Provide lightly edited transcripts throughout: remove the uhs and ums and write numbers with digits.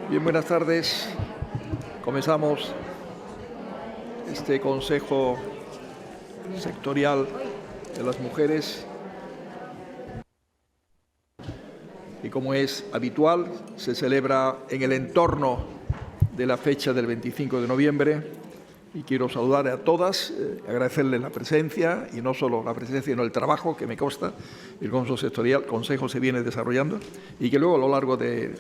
Bien, buenas tardes. Comenzamos este Consejo Sectorial de las Mujeres y, como es habitual, se celebra en el entorno de la fecha del 25 de noviembre y quiero saludar a todas, agradecerles la presencia y no solo la presencia, sino el trabajo que me consta el Consejo se viene desarrollando y que luego a lo largo de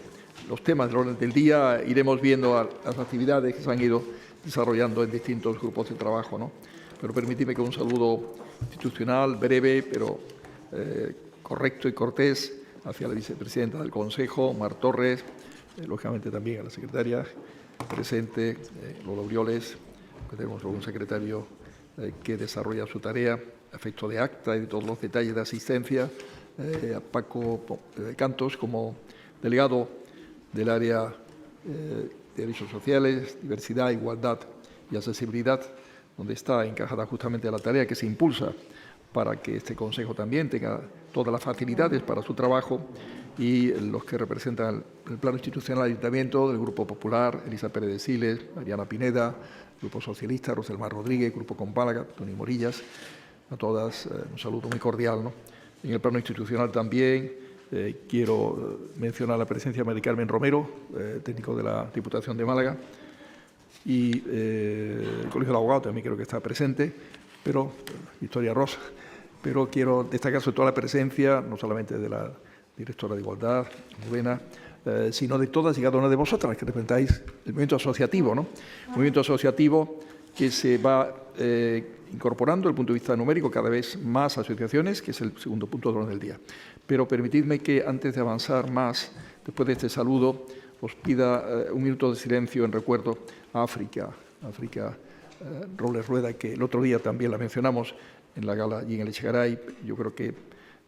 los temas del orden del día iremos viendo las actividades que se han ido desarrollando en distintos grupos de trabajo, ¿no? Pero permitidme que un saludo institucional, breve, pero correcto y cortés hacia la vicepresidenta del Consejo, Mar Torres, lógicamente también a la secretaria presente, Lola Urioles, que tenemos un secretario que desarrolla su tarea a efecto de acta y de todos los detalles de asistencia, a Paco Cantos como delegado del área de derechos sociales, diversidad, igualdad y accesibilidad, donde está encajada justamente la tarea que se impulsa para que este Consejo también tenga todas las facilidades para su trabajo, y los que representan el plano institucional del Ayuntamiento, del Grupo Popular, Elisa Pérez de Siles, Mariana Pineda, Grupo Socialista, Roselmar Rodríguez, Grupo Compálaga, Toni Morillas, a todas un saludo muy cordial, ¿no? En el plano institucional también quiero mencionar la presencia de Mari Carmen Romero, técnico de la Diputación de Málaga, y el Colegio de Abogados también creo que está presente, pero Victoria Rosa. Pero quiero destacar sobre todo la presencia, no solamente de la directora de Igualdad, Rubena, sino de todas y cada una de vosotras que representáis el movimiento asociativo, ¿no? Un movimiento asociativo que se va incorporando desde el punto de vista numérico cada vez más asociaciones, que es el segundo punto del orden del día. Pero permitidme que antes de avanzar más, después de este saludo, os pida un minuto de silencio en recuerdo a África Robles Rueda, que el otro día también la mencionamos en la gala y en el Echegaray. Yo creo que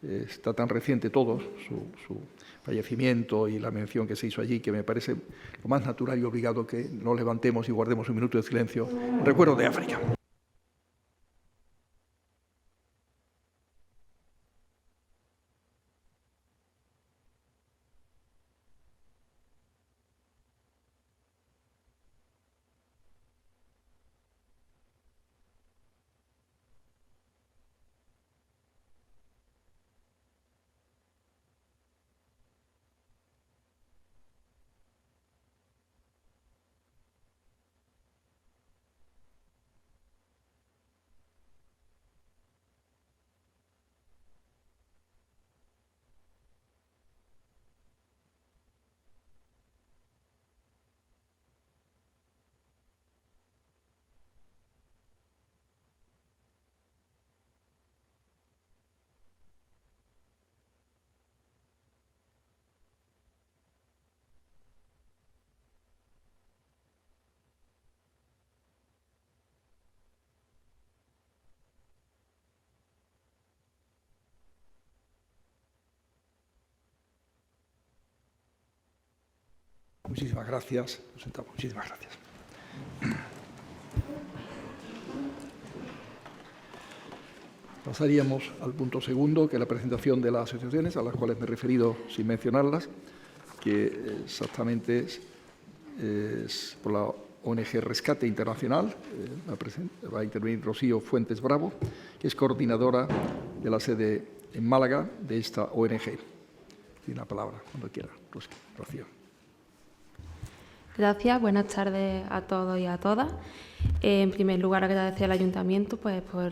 está tan reciente todo, su fallecimiento y la mención que se hizo allí, que me parece lo más natural y obligado que nos levantemos y guardemos un minuto de silencio en recuerdo de África. Muchísimas gracias. Nos sentamos. Muchísimas gracias. Pasaríamos al punto segundo, que es la presentación de las asociaciones, a las cuales me he referido sin mencionarlas, que exactamente es por la ONG Rescate Internacional. Va a intervenir Rocío Fuentes Bravo, que es coordinadora de la sede en Málaga de esta ONG. Tiene la palabra cuando quiera, Rocío. Gracias, buenas tardes a todos y a todas. En primer lugar, agradecer al Ayuntamiento pues, por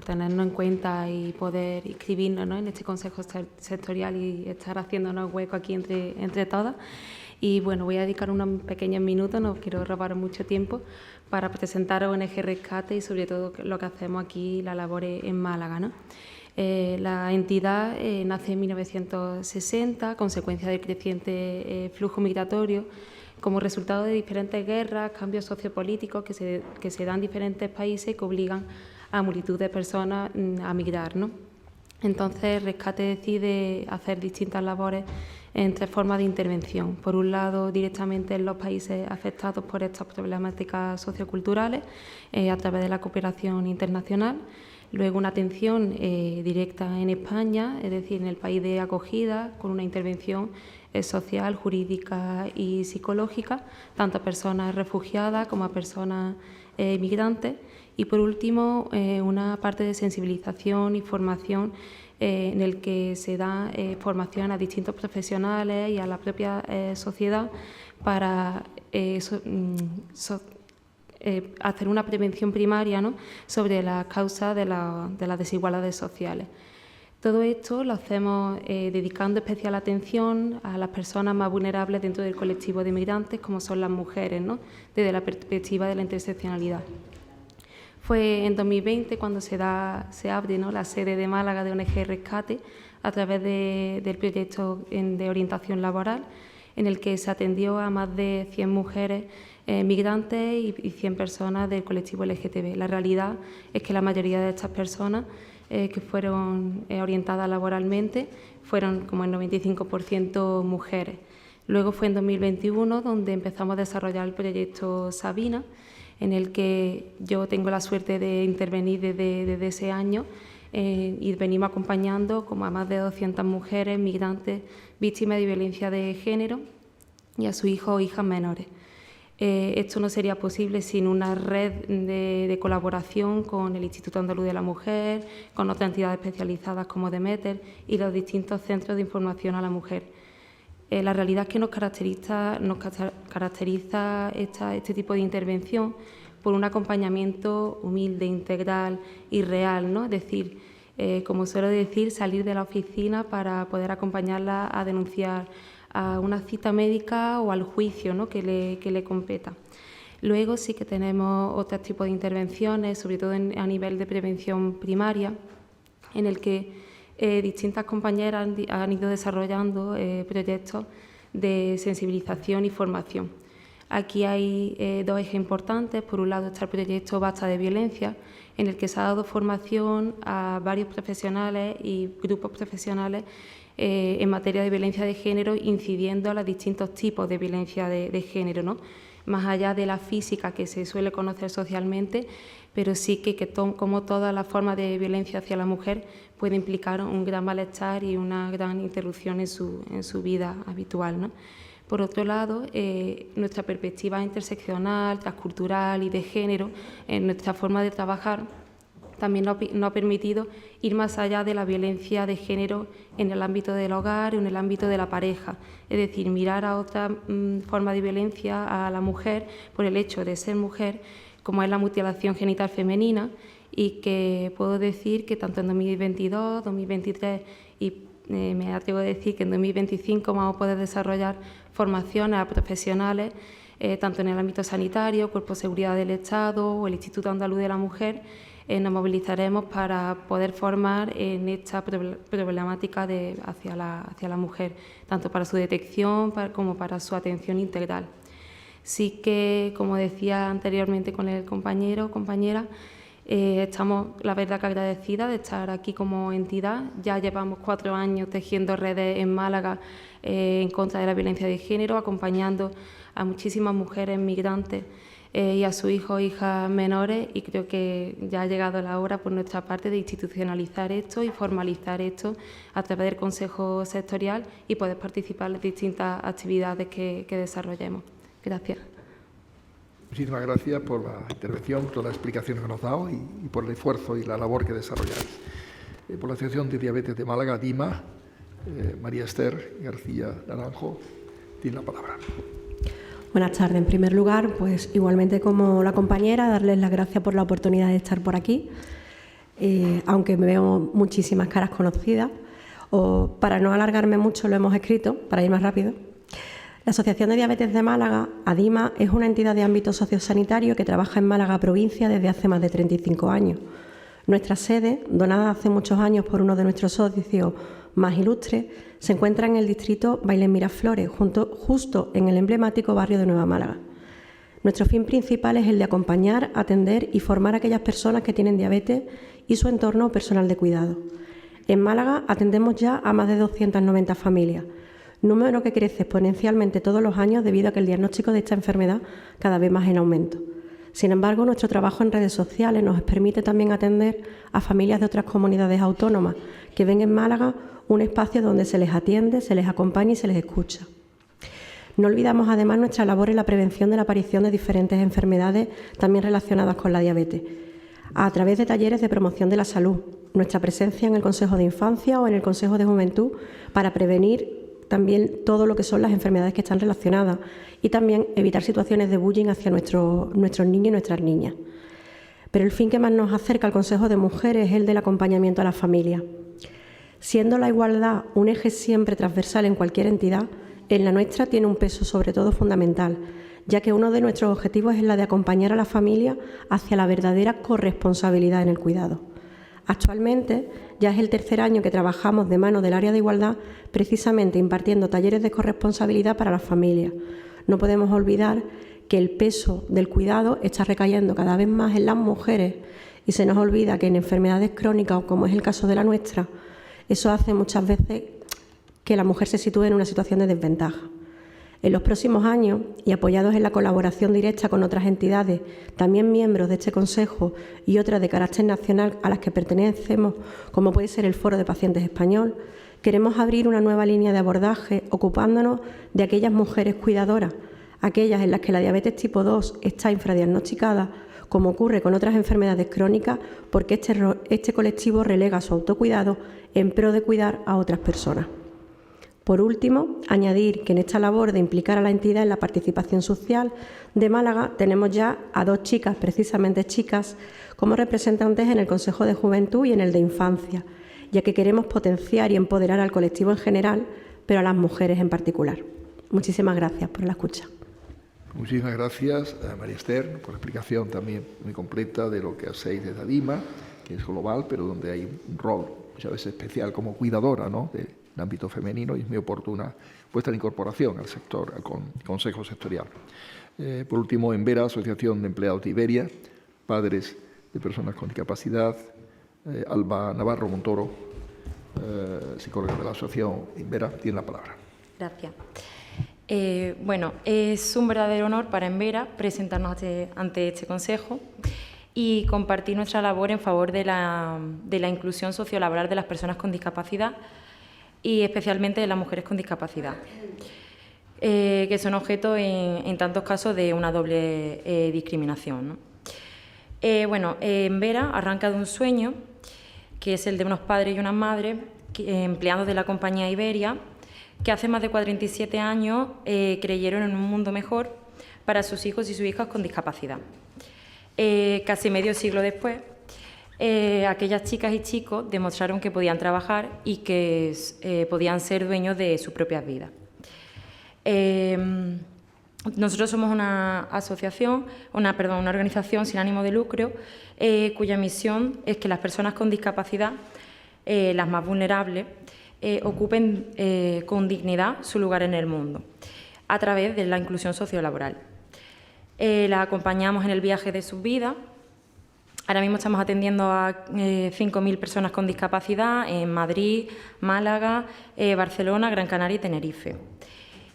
tenernos en cuenta y poder inscribirnos, ¿no?, en este Consejo Sectorial y estar haciéndonos hueco aquí entre todas. Y bueno, voy a dedicar unos pequeños minutos, no quiero robar mucho tiempo, para presentar a ONG Rescate y sobre todo lo que hacemos aquí, la labor en Málaga, ¿no? La entidad nace en 1960, consecuencia del creciente flujo migratorio, como resultado de diferentes guerras, cambios sociopolíticos que se dan en diferentes países que obligan a multitud de personas a migrar, ¿no? Entonces, Rescate decide hacer distintas labores en tres formas de intervención. Por un lado, directamente en los países afectados por estas problemáticas socioculturales, a través de la cooperación internacional. Luego, una atención directa en España, es decir, en el país de acogida, con una intervención social, jurídica y psicológica, tanto a personas refugiadas como a personas migrantes. Y por último, una parte de sensibilización y formación en el que se da formación a distintos profesionales y a la propia sociedad para hacer una prevención primaria, ¿no?, sobre las causas de las desigualdades sociales. Todo esto lo hacemos dedicando especial atención a las personas más vulnerables dentro del colectivo de migrantes, como son las mujeres, ¿no?, desde la perspectiva de la interseccionalidad. Fue en 2020 cuando se abre, ¿no?, la sede de Málaga de ONG Rescate a través del proyecto de orientación laboral, en el que se atendió a más de 100 mujeres migrantes y 100 personas del colectivo LGTB. La realidad es que la mayoría de estas personas que fueron orientadas laboralmente fueron como el 95% mujeres. Luego fue en 2021 donde empezamos a desarrollar el proyecto Sabina, en el que yo tengo la suerte de intervenir desde ese año y venimos acompañando como a más de 200 mujeres migrantes víctimas de violencia de género y a sus hijos o hijas menores. Esto no sería posible sin una red de colaboración con el Instituto Andaluz de la Mujer, con otras entidades especializadas como Demeter y los distintos centros de información a la mujer. La realidad es que nos caracteriza este tipo de intervención por un acompañamiento humilde, integral y real, ¿no? Es decir, como suelo decir, salir de la oficina para poder acompañarla a denunciar a una cita médica o al juicio, ¿no?, que le competa. Luego sí que tenemos otros tipos de intervenciones, sobre todo a nivel de prevención primaria, en el que distintas compañeras han ido desarrollando proyectos de sensibilización y formación. Aquí hay dos ejes importantes. Por un lado está el proyecto Basta de Violencia, en el que se ha dado formación a varios profesionales y grupos profesionales en materia de violencia de género, incidiendo a los distintos tipos de violencia de género, ¿no?, más allá de la física que se suele conocer socialmente, pero sí que como todas las formas de violencia hacia la mujer puede implicar un gran malestar y una gran interrupción en su vida habitual, ¿no? Por otro lado, nuestra perspectiva interseccional, transcultural y de género, en nuestra forma de trabajar, también nos ha permitido ir más allá de la violencia de género en el ámbito del hogar o en el ámbito de la pareja. Es decir, mirar a otra forma de violencia a la mujer por el hecho de ser mujer, como es la mutilación genital femenina, y que puedo decir que tanto en 2022, 2023 y me atrevo a decir que en 2025 vamos a poder desarrollar formaciones a profesionales, tanto en el ámbito sanitario, Cuerpo de Seguridad del Estado o el Instituto Andaluz de la Mujer. Nos movilizaremos para poder formar en esta problemática hacia la mujer, tanto para su detección como para su atención integral. Sí que, como decía anteriormente con el compañero o compañera, estamos, la verdad, que agradecidas de estar aquí como entidad. Ya llevamos 4 años tejiendo redes en Málaga en contra de la violencia de género, acompañando a muchísimas mujeres migrantes y a sus hijos e hijas menores, y creo que ya ha llegado la hora por nuestra parte de institucionalizar esto y formalizar esto a través del Consejo Sectorial y poder participar en las distintas actividades que desarrollemos. Gracias. Muchísimas gracias por la intervención, todas las explicaciones que nos ha dado y por el esfuerzo y la labor que desarrolláis. Por la Asociación de Diabetes de Málaga, DIMA, María Esther García Naranjo, tiene la palabra. Buenas tardes. En primer lugar, pues igualmente como la compañera, darles las gracias por la oportunidad de estar por aquí, aunque me veo muchísimas caras conocidas. O, para no alargarme mucho, lo hemos escrito, para ir más rápido. La Asociación de Diabetes de Málaga, ADIMA, es una entidad de ámbito sociosanitario que trabaja en Málaga provincia desde hace más de 35 años. Nuestra sede, donada hace muchos años por uno de nuestros socios más ilustres, se encuentra en el distrito Bailén Miraflores, justo en el emblemático barrio de Nueva Málaga. Nuestro fin principal es el de acompañar, atender y formar a aquellas personas que tienen diabetes y su entorno personal de cuidado. En Málaga atendemos ya a más de 290 familias, número que crece exponencialmente todos los años debido a que el diagnóstico de esta enfermedad cada vez más en aumento. Sin embargo, nuestro trabajo en redes sociales nos permite también atender a familias de otras comunidades autónomas que ven en Málaga un espacio donde se les atiende, se les acompaña y se les escucha. No olvidamos además nuestra labor en la prevención de la aparición de diferentes enfermedades también relacionadas con la diabetes, a través de talleres de promoción de la salud, nuestra presencia en el Consejo de Infancia o en el Consejo de Juventud para prevenir también todo lo que son las enfermedades que están relacionadas y también evitar situaciones de bullying hacia nuestros niños y nuestras niñas. Pero el fin que más nos acerca al Consejo de Mujeres es el del acompañamiento a la familia. Siendo la igualdad un eje siempre transversal en cualquier entidad, en la nuestra tiene un peso sobre todo fundamental, ya que uno de nuestros objetivos es la de acompañar a la familia hacia la verdadera corresponsabilidad en el cuidado. Actualmente ya es el tercer año que trabajamos de mano del área de igualdad, precisamente impartiendo talleres de corresponsabilidad para las familias. No podemos olvidar que el peso del cuidado está recayendo cada vez más en las mujeres y se nos olvida que en enfermedades crónicas, como es el caso de la nuestra, eso hace muchas veces que la mujer se sitúe en una situación de desventaja. En los próximos años, y apoyados en la colaboración directa con otras entidades, también miembros de este Consejo y otras de carácter nacional a las que pertenecemos, como puede ser el Foro de Pacientes Español, queremos abrir una nueva línea de abordaje ocupándonos de aquellas mujeres cuidadoras, aquellas en las que la diabetes tipo 2 está infradiagnosticada, como ocurre con otras enfermedades crónicas, porque este colectivo relega su autocuidado en pro de cuidar a otras personas. Por último, añadir que en esta labor de implicar a la entidad en la participación social de Málaga tenemos ya a 2 chicas, precisamente chicas, como representantes en el Consejo de Juventud y en el de Infancia, ya que queremos potenciar y empoderar al colectivo en general, pero a las mujeres en particular. Muchísimas gracias por la escucha. Muchísimas gracias a María Esther por la explicación también muy completa de lo que hacéis desde ADIMA, que es global, pero donde hay un rol muchas veces especial como cuidadora, ¿no?, del ámbito femenino, y es muy oportuna vuestra incorporación al sector, al Consejo Sectorial. Por último, Envera, Asociación de Empleados de Iberia, padres de personas con discapacidad, Alba Navarro Montoro, psicóloga de la Asociación Envera, tiene la palabra. Gracias. Bueno, es un verdadero honor para Envera presentarnos ante este Consejo y compartir nuestra labor en favor de la inclusión sociolaboral de las personas con discapacidad y especialmente de las mujeres con discapacidad, que son objeto en tantos casos de una doble discriminación, ¿no? Bueno, Envera arranca de un sueño, que es el de unos padres y unas madres, empleados de la compañía Iberia, que hace más de 47 años creyeron en un mundo mejor para sus hijos y sus hijas con discapacidad. Casi medio siglo después, aquellas chicas y chicos demostraron que podían trabajar y que podían ser dueños de sus propias vidas. Nosotros somos una asociación, una organización sin ánimo de lucro, cuya misión es que las personas con discapacidad, las más vulnerables, ocupen con dignidad su lugar en el mundo, a través de la inclusión sociolaboral. Las acompañamos en el viaje de sus vidas. Ahora mismo estamos atendiendo a 5.000 personas con discapacidad en Madrid, Málaga, Barcelona, Gran Canaria y Tenerife.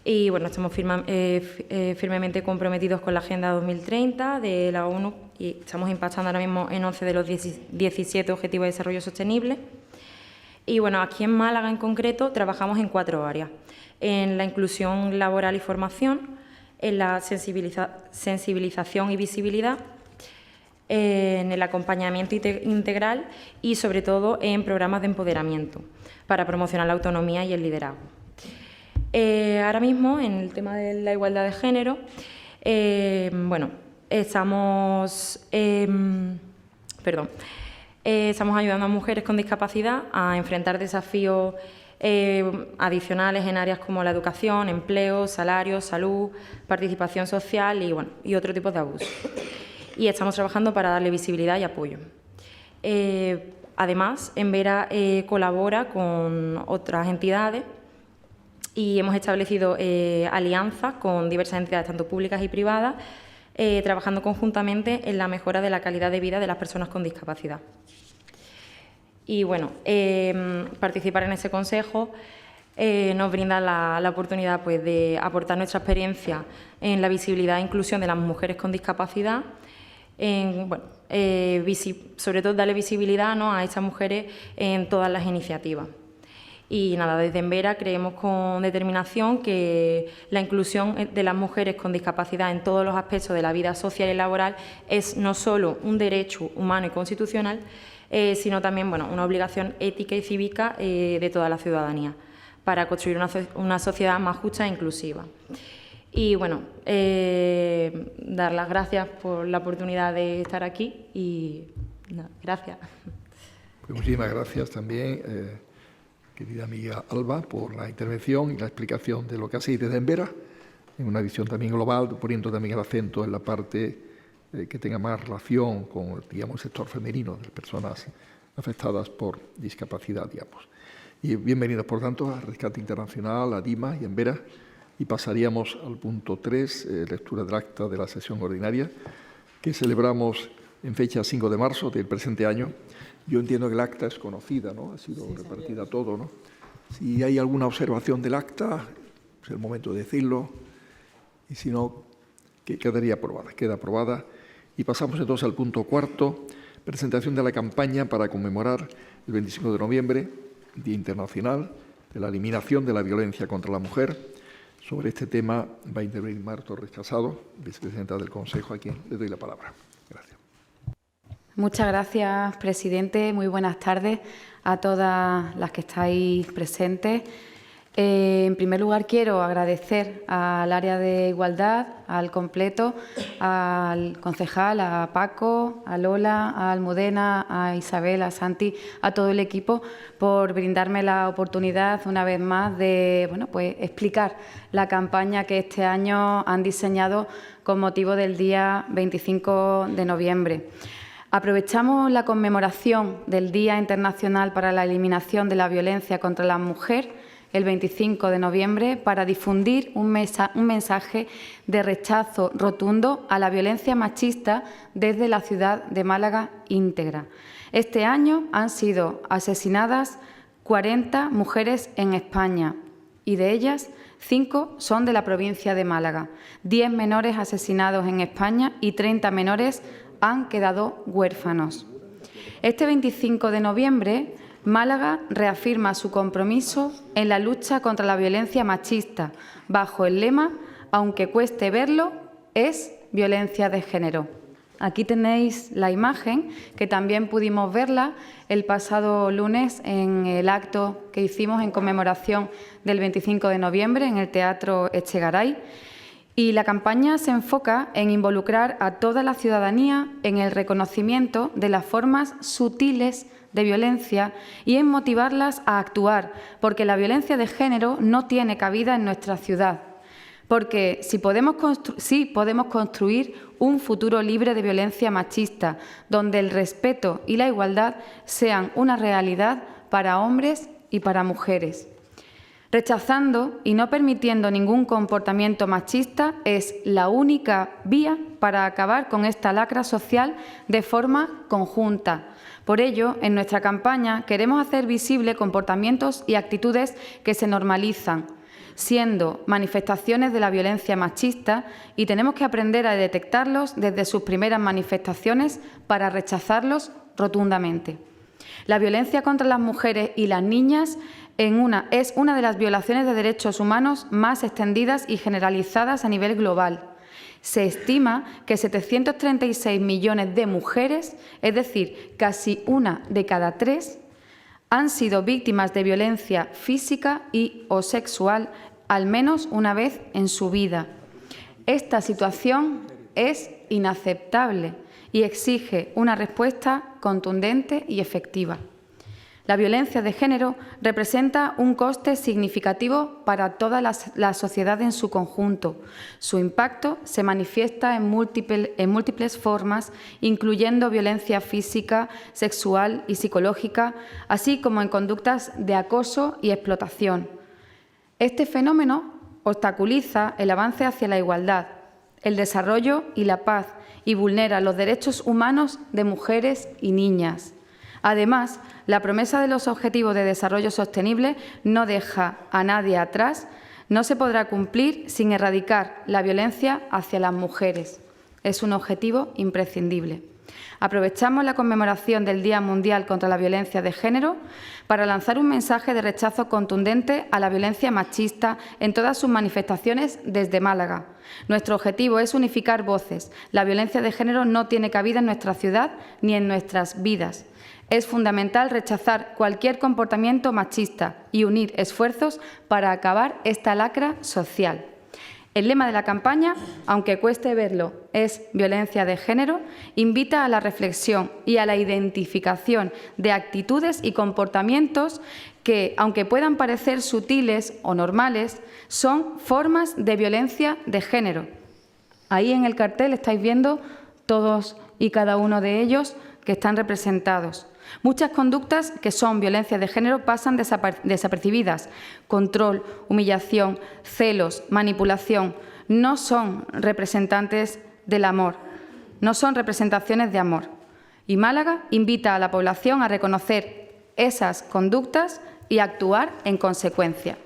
Y bueno, estamos firmemente comprometidos con la Agenda 2030 de la ONU y estamos impactando ahora mismo en 11 de los 17 Objetivos de Desarrollo Sostenible. Y bueno, aquí en Málaga en concreto trabajamos en 4 áreas: en la inclusión laboral y formación, en la sensibilización y visibilidad, en el acompañamiento integral y sobre todo en programas de empoderamiento para promocionar la autonomía y el liderazgo. Ahora mismo en el tema de la igualdad de género, bueno, estamos ayudando a mujeres con discapacidad a enfrentar desafíos adicionales en áreas como la educación, empleo, salario, salud, participación social y otro tipo de abusos. Y estamos trabajando para darle visibilidad y apoyo. Además, Envera colabora con otras entidades y hemos establecido alianzas con diversas entidades, tanto públicas y privadas, trabajando conjuntamente en la mejora de la calidad de vida de las personas con discapacidad. Y bueno, participar en ese consejo nos brinda la oportunidad pues, de aportar nuestra experiencia en la visibilidad e inclusión de las mujeres con discapacidad, en sobre todo darle visibilidad, ¿no?, a estas mujeres en todas las iniciativas. Y nada, desde Envera creemos con determinación que la inclusión de las mujeres con discapacidad en todos los aspectos de la vida social y laboral es no solo un derecho humano y constitucional, sino también, bueno, una obligación ética y cívica de toda la ciudadanía para construir una sociedad más justa e inclusiva. Y bueno, dar las gracias por la oportunidad de estar aquí y nada, gracias. Pues muchísimas gracias también, querida amiga Alba, por la intervención y la explicación de lo que hacéis desde Envera, en una visión también global, poniendo también el acento en la parte que tenga más relación con, digamos, el sector femenino de personas afectadas por discapacidad, digamos. Y bienvenidos, por tanto, a Rescate Internacional, a DIMA y Envera. Y pasaríamos al punto 3, lectura del acta de la sesión ordinaria, que celebramos en fecha 5 de marzo del presente año. Yo entiendo que el acta es conocida, ¿no? Ha sido repartida todo, ¿no? Si hay alguna observación del acta, es el momento de decirlo. Y si no, quedaría aprobada. Queda aprobada. Y pasamos entonces al punto 4, presentación de la campaña para conmemorar el 25 de noviembre, Día Internacional de la Eliminación de la Violencia contra la Mujer. Sobre este tema va a intervenir Mar Torres Casado, vicepresidenta del Consejo, a quien le doy la palabra. Gracias. Muchas gracias, presidente. Muy buenas tardes a todas las que estáis presentes. En primer lugar, quiero agradecer al área de igualdad, al completo, al concejal, a Paco, a Lola, a Almudena, a Isabel, a Santi, a todo el equipo por brindarme la oportunidad una vez más de, bueno, pues explicar la campaña que este año han diseñado con motivo del día 25 de noviembre. Aprovechamos la conmemoración del Día Internacional para la Eliminación de la Violencia contra la Mujer el 25 de noviembre para difundir un mensaje de rechazo rotundo a la violencia machista desde la ciudad de Málaga íntegra. Este año han sido asesinadas 40 mujeres en España y de ellas 5 son de la provincia de Málaga, 10 menores asesinados en España y 30 menores han quedado huérfanos. Este 25 de noviembre Málaga reafirma su compromiso en la lucha contra la violencia machista, bajo el lema, aunque cueste verlo, es violencia de género. Aquí tenéis la imagen, que también pudimos verla el pasado lunes en el acto que hicimos en conmemoración del 25 de noviembre en el Teatro Echegaray. Y la campaña se enfoca en involucrar a toda la ciudadanía en el reconocimiento de las formas sutiles de violencia y en motivarlas a actuar, porque la violencia de género no tiene cabida en nuestra ciudad. Porque sí podemos construir un futuro libre de violencia machista, donde el respeto y la igualdad sean una realidad para hombres y para mujeres. Rechazando y no permitiendo ningún comportamiento machista es la única vía para acabar con esta lacra social de forma conjunta. Por ello, en nuestra campaña queremos hacer visible comportamientos y actitudes que se normalizan, siendo manifestaciones de la violencia machista, y tenemos que aprender a detectarlos desde sus primeras manifestaciones para rechazarlos rotundamente. La violencia contra las mujeres y las niñas es una de las violaciones de derechos humanos más extendidas y generalizadas a nivel global. Se estima que 736 millones de mujeres, es decir, casi 1 de cada 3, han sido víctimas de violencia física o sexual al menos una vez en su vida. Esta situación es inaceptable y exige una respuesta contundente y efectiva. La violencia de género representa un coste significativo para toda la sociedad en su conjunto. Su impacto se manifiesta en múltiples formas, incluyendo violencia física, sexual y psicológica, así como en conductas de acoso y explotación. Este fenómeno obstaculiza el avance hacia la igualdad, el desarrollo y la paz y vulnera los derechos humanos de mujeres y niñas. Además, la promesa de los Objetivos de Desarrollo Sostenible no deja a nadie atrás, no se podrá cumplir sin erradicar la violencia hacia las mujeres. Es un objetivo imprescindible. Aprovechamos la conmemoración del Día Mundial contra la Violencia de Género para lanzar un mensaje de rechazo contundente a la violencia machista en todas sus manifestaciones desde Málaga. Nuestro objetivo es unificar voces. La violencia de género no tiene cabida en nuestra ciudad ni en nuestras vidas. Es fundamental rechazar cualquier comportamiento machista y unir esfuerzos para acabar esta lacra social. El lema de la campaña, aunque cueste verlo, es violencia de género, invita a la reflexión y a la identificación de actitudes y comportamientos que, aunque puedan parecer sutiles o normales, son formas de violencia de género. Ahí en el cartel estáis viendo todos y cada uno de ellos que están representados. Muchas conductas que son violencia de género pasan desapercibidas. Control, humillación, celos, manipulación, no son representantes del amor, no son representaciones de amor. Y Málaga invita a la población a reconocer esas conductas y actuar en consecuencia.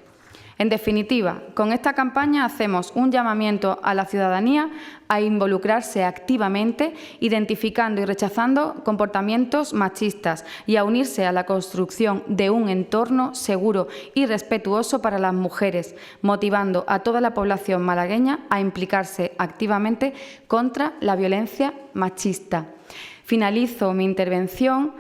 En definitiva, con esta campaña hacemos un llamamiento a la ciudadanía a involucrarse activamente, identificando y rechazando comportamientos machistas y a unirse a la construcción de un entorno seguro y respetuoso para las mujeres, motivando a toda la población malagueña a implicarse activamente contra la violencia machista. Finalizo mi intervención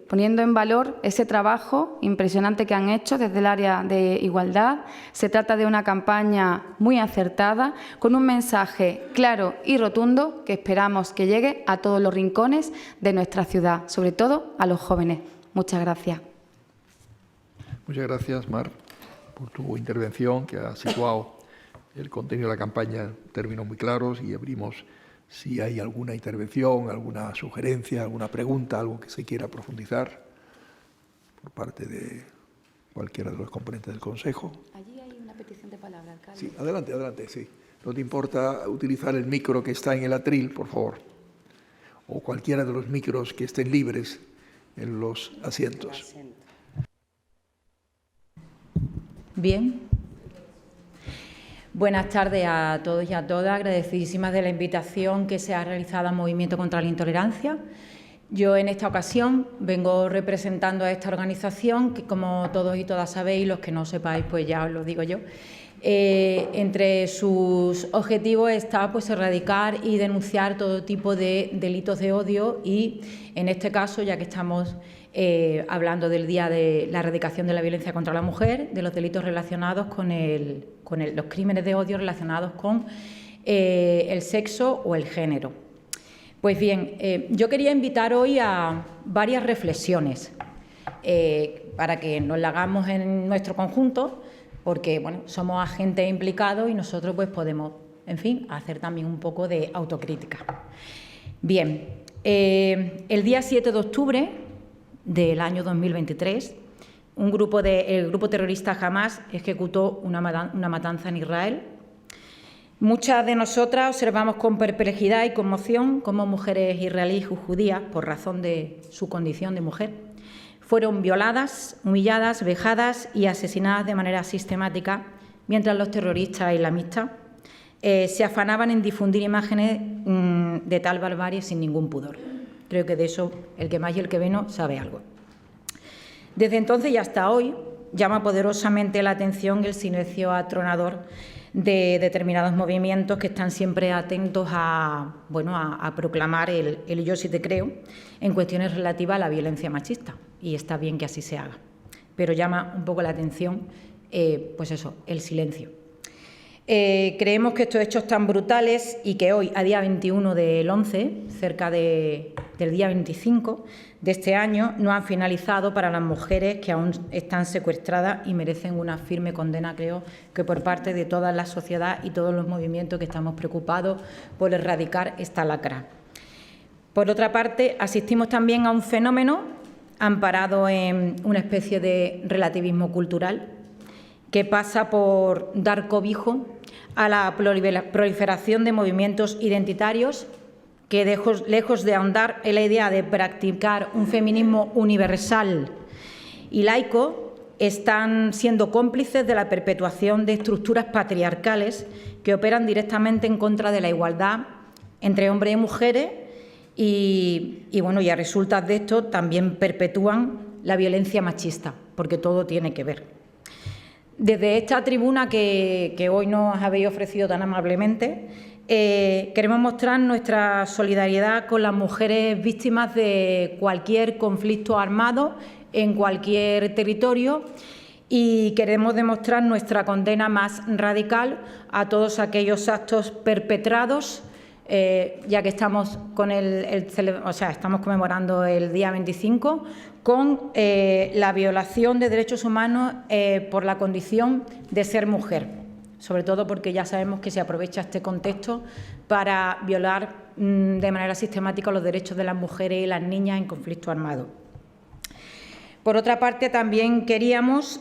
poniendo en valor ese trabajo impresionante que han hecho desde el área de igualdad. Se trata de una campaña muy acertada, con un mensaje claro y rotundo que esperamos que llegue a todos los rincones de nuestra ciudad, sobre todo a los jóvenes. Muchas gracias. Muchas gracias, Mar, por tu intervención, que ha situado el contenido de la campaña en términos muy claros, y abrimos si hay alguna intervención, alguna sugerencia, alguna pregunta, algo que se quiera profundizar por parte de cualquiera de los componentes del Consejo. Allí hay una petición de palabra, alcalde. Sí, adelante, sí. ¿No te importa utilizar el micro que está en el atril, por favor? O cualquiera de los micros que estén libres en los asientos. Bien. Buenas tardes a todos y a todas. Agradecidísimas de la invitación que se ha realizado al Movimiento contra la Intolerancia. Yo en esta ocasión vengo representando a esta organización que, como todos y todas sabéis, los que no sepáis, pues ya os lo digo yo. Entre sus objetivos está erradicar y denunciar todo tipo de delitos de odio y, en este caso, ya que estamos hablando del Día de la Erradicación de la Violencia contra la Mujer, de los delitos relacionados con los crímenes de odio relacionados con el sexo o el género. Pues bien, yo quería invitar hoy a varias reflexiones para que nos las hagamos en nuestro conjunto, porque somos agentes implicados y nosotros podemos, en fin, hacer también un poco de autocrítica. Bien, el día 7 de octubre del año 2023, el grupo terrorista Hamás ejecutó una matanza en Israel. Muchas de nosotras observamos con perplejidad y conmoción cómo mujeres israelíes y judías, por razón de su condición de mujer, fueron violadas, humilladas, vejadas y asesinadas de manera sistemática, mientras los terroristas islamistas se afanaban en difundir imágenes de tal barbarie sin ningún pudor. Creo que de eso el que más y el que menos sabe algo. Desde entonces y hasta hoy llama poderosamente la atención el silencio atronador de determinados movimientos que están siempre atentos a proclamar el yo sí te creo en cuestiones relativas a la violencia machista, y está bien que así se haga. Pero llama un poco la atención, el silencio. Creemos que estos hechos tan brutales y que hoy, a día 21 del 11, cerca del día 25 de este año, no han finalizado para las mujeres que aún están secuestradas y merecen una firme condena, creo, que por parte de toda la sociedad y todos los movimientos que estamos preocupados por erradicar esta lacra. Por otra parte, asistimos también a un fenómeno amparado en una especie de relativismo cultural que pasa por dar cobijo a la proliferación de movimientos identitarios que, lejos de ahondar en la idea de practicar un feminismo universal y laico, están siendo cómplices de la perpetuación de estructuras patriarcales que operan directamente en contra de la igualdad entre hombres y mujeres y bueno, y a resultas de esto también perpetúan la violencia machista, porque todo tiene que ver. Desde esta tribuna que hoy nos habéis ofrecido tan amablemente, queremos mostrar nuestra solidaridad con las mujeres víctimas de cualquier conflicto armado en cualquier territorio y queremos demostrar nuestra condena más radical a todos aquellos actos perpetrados, ya que estamos estamos conmemorando el día 25, con la violación de derechos humanos por la condición de ser mujer, sobre todo porque ya sabemos que se aprovecha este contexto para violar de manera sistemática los derechos de las mujeres y las niñas en conflicto armado. Por otra parte, también queríamos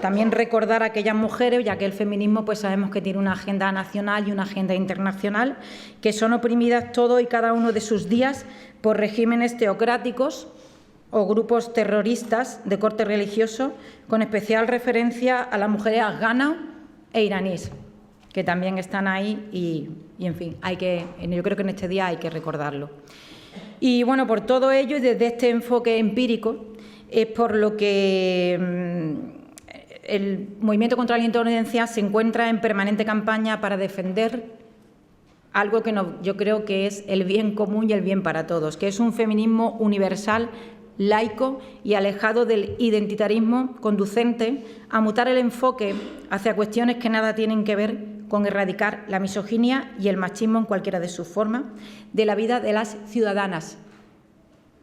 también recordar a aquellas mujeres, ya que el feminismo pues sabemos que tiene una agenda nacional y una agenda internacional, que son oprimidas todo y cada uno de sus días por regímenes teocráticos o grupos terroristas de corte religioso, con especial referencia a las mujeres afganas e iraníes, que también están ahí y en fin, yo creo que en este día hay que recordarlo. Y bueno, por todo ello y desde este enfoque empírico es por lo que el movimiento contra la intolerancia se encuentra en permanente campaña para defender algo que yo creo que es el bien común y el bien para todos, que es un feminismo universal, laico y alejado del identitarismo, conducente a mutar el enfoque hacia cuestiones que nada tienen que ver con erradicar la misoginia y el machismo en cualquiera de sus formas de la vida de las ciudadanas,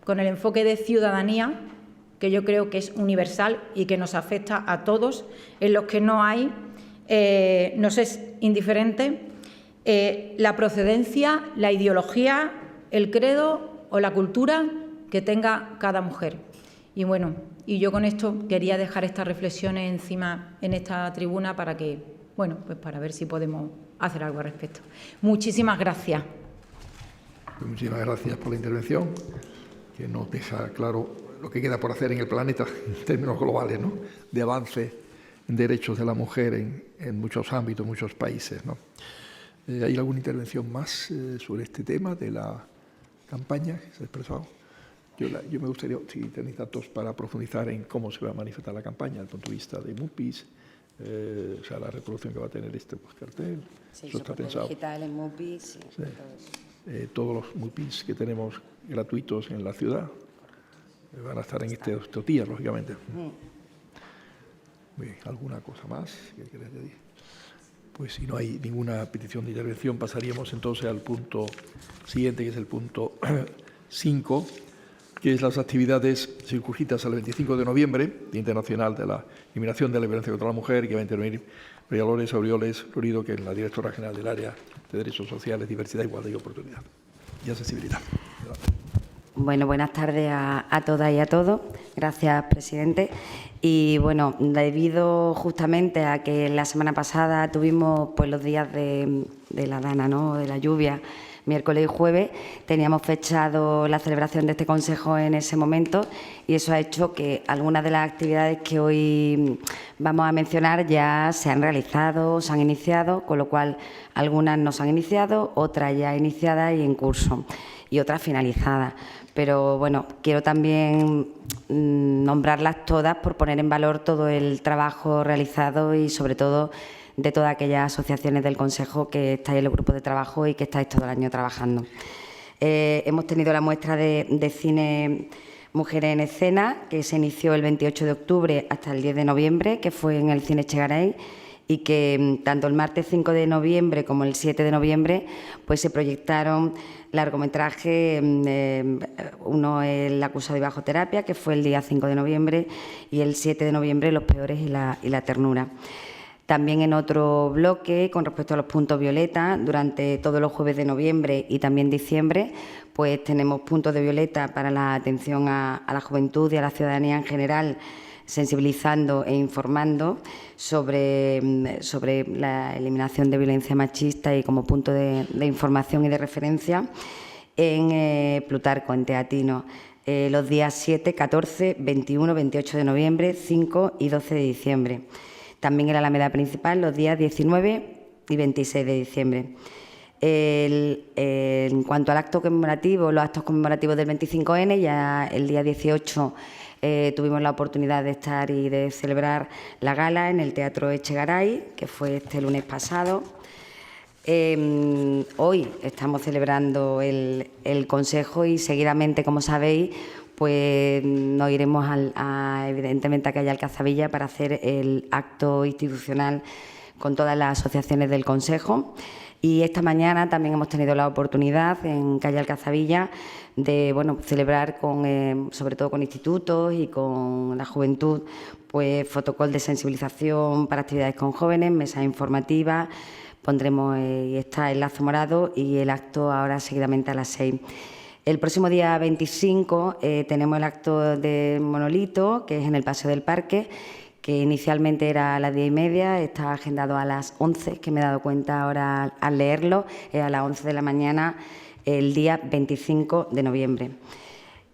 con el enfoque de ciudadanía que yo creo que es universal y que nos afecta a todos, en los que no hay, nos es indiferente la procedencia, la ideología, el credo o la cultura que tenga cada mujer. Y bueno, y yo con esto quería dejar estas reflexiones encima en esta tribuna para que, bueno, pues para ver si podemos hacer algo al respecto. Muchísimas gracias. Pues muchísimas gracias por la intervención, que nos deja claro lo que queda por hacer en el planeta en términos globales, ¿no?, de avance en derechos de la mujer en muchos ámbitos, muchos países, ¿no? ¿Hay alguna intervención más sobre este tema de la campaña que se ha expresado? Yo me gustaría, si tenéis datos para profundizar en cómo se va a manifestar la campaña desde el punto de vista de MUPIs, o sea, la reproducción que va a tener este cartel. Sí, eso está pensado. Digitales, MUPIs, sí. Todos los MUPIs que tenemos gratuitos en la ciudad van a estar en estos días, lógicamente. Bien, ¿alguna cosa más que queréis decir? Pues si no hay ninguna petición de intervención, pasaríamos entonces al punto siguiente, que es el punto 5, que es las actividades circunscritas al 25 de noviembre, Día Internacional de la Eliminación de la Violencia contra la Mujer, que va a intervenir María Dolores Aureoles Florido, que es la directora general del área de Derechos Sociales, Diversidad, Igualdad y Oportunidad y Accesibilidad. Bueno, buenas tardes a todas y a todos. Gracias, presidente. Y bueno, debido justamente a que la semana pasada tuvimos pues los días de la dana, ¿no?, de la lluvia, miércoles y jueves, teníamos fechado la celebración de este consejo en ese momento y eso ha hecho que algunas de las actividades que hoy vamos a mencionar ya se han realizado, se han iniciado, con lo cual algunas no se han iniciado, otras ya iniciadas y en curso y otras finalizadas. Pero bueno, quiero también nombrarlas todas por poner en valor todo el trabajo realizado y sobre todo de todas aquellas asociaciones del Consejo que estáis en los grupos de trabajo y que estáis todo el año trabajando. Hemos tenido la muestra de cine Mujeres en Escena, que se inició el 28 de octubre hasta el 10 de noviembre, que fue en el Cine Echegaray, y que tanto el martes 5 de noviembre como el 7 de noviembre pues se proyectaron largometrajes, uno el acusado y bajo terapia, que fue el día 5 de noviembre, y el 7 de noviembre Los peores y la ternura. También en otro bloque, con respecto a los puntos violeta, durante todos los jueves de noviembre y también diciembre, pues tenemos puntos de violeta para la atención a la juventud y a la ciudadanía en general, sensibilizando e informando sobre la eliminación de violencia machista y como punto de información y de referencia en Plutarco, en Teatino, los días 7, 14, 21, 28 de noviembre, 5 y 12 de diciembre. También en la Alameda Principal los días 19 y 26 de diciembre. En cuanto al acto conmemorativo, los actos conmemorativos del 25N, ya el día 18 tuvimos la oportunidad de estar y de celebrar la gala en el Teatro Echegaray, que fue este lunes pasado. Hoy estamos celebrando el Consejo y seguidamente, como sabéis, pues nos iremos evidentemente a Calle Alcazabilla para hacer el acto institucional con todas las asociaciones del Consejo. Y esta mañana también hemos tenido la oportunidad en Calle Alcazabilla de celebrar sobre todo con institutos y con la juventud, pues fotocall de sensibilización para actividades con jóvenes, mesas informativas. Pondremos está el lazo morado y el acto ahora seguidamente a las 6. El próximo día 25 tenemos el acto de Monolito, que es en el Paseo del Parque, que inicialmente era a las 10:30, está agendado a las 11, que me he dado cuenta ahora al leerlo, a las 11 de la mañana, el día 25 de noviembre.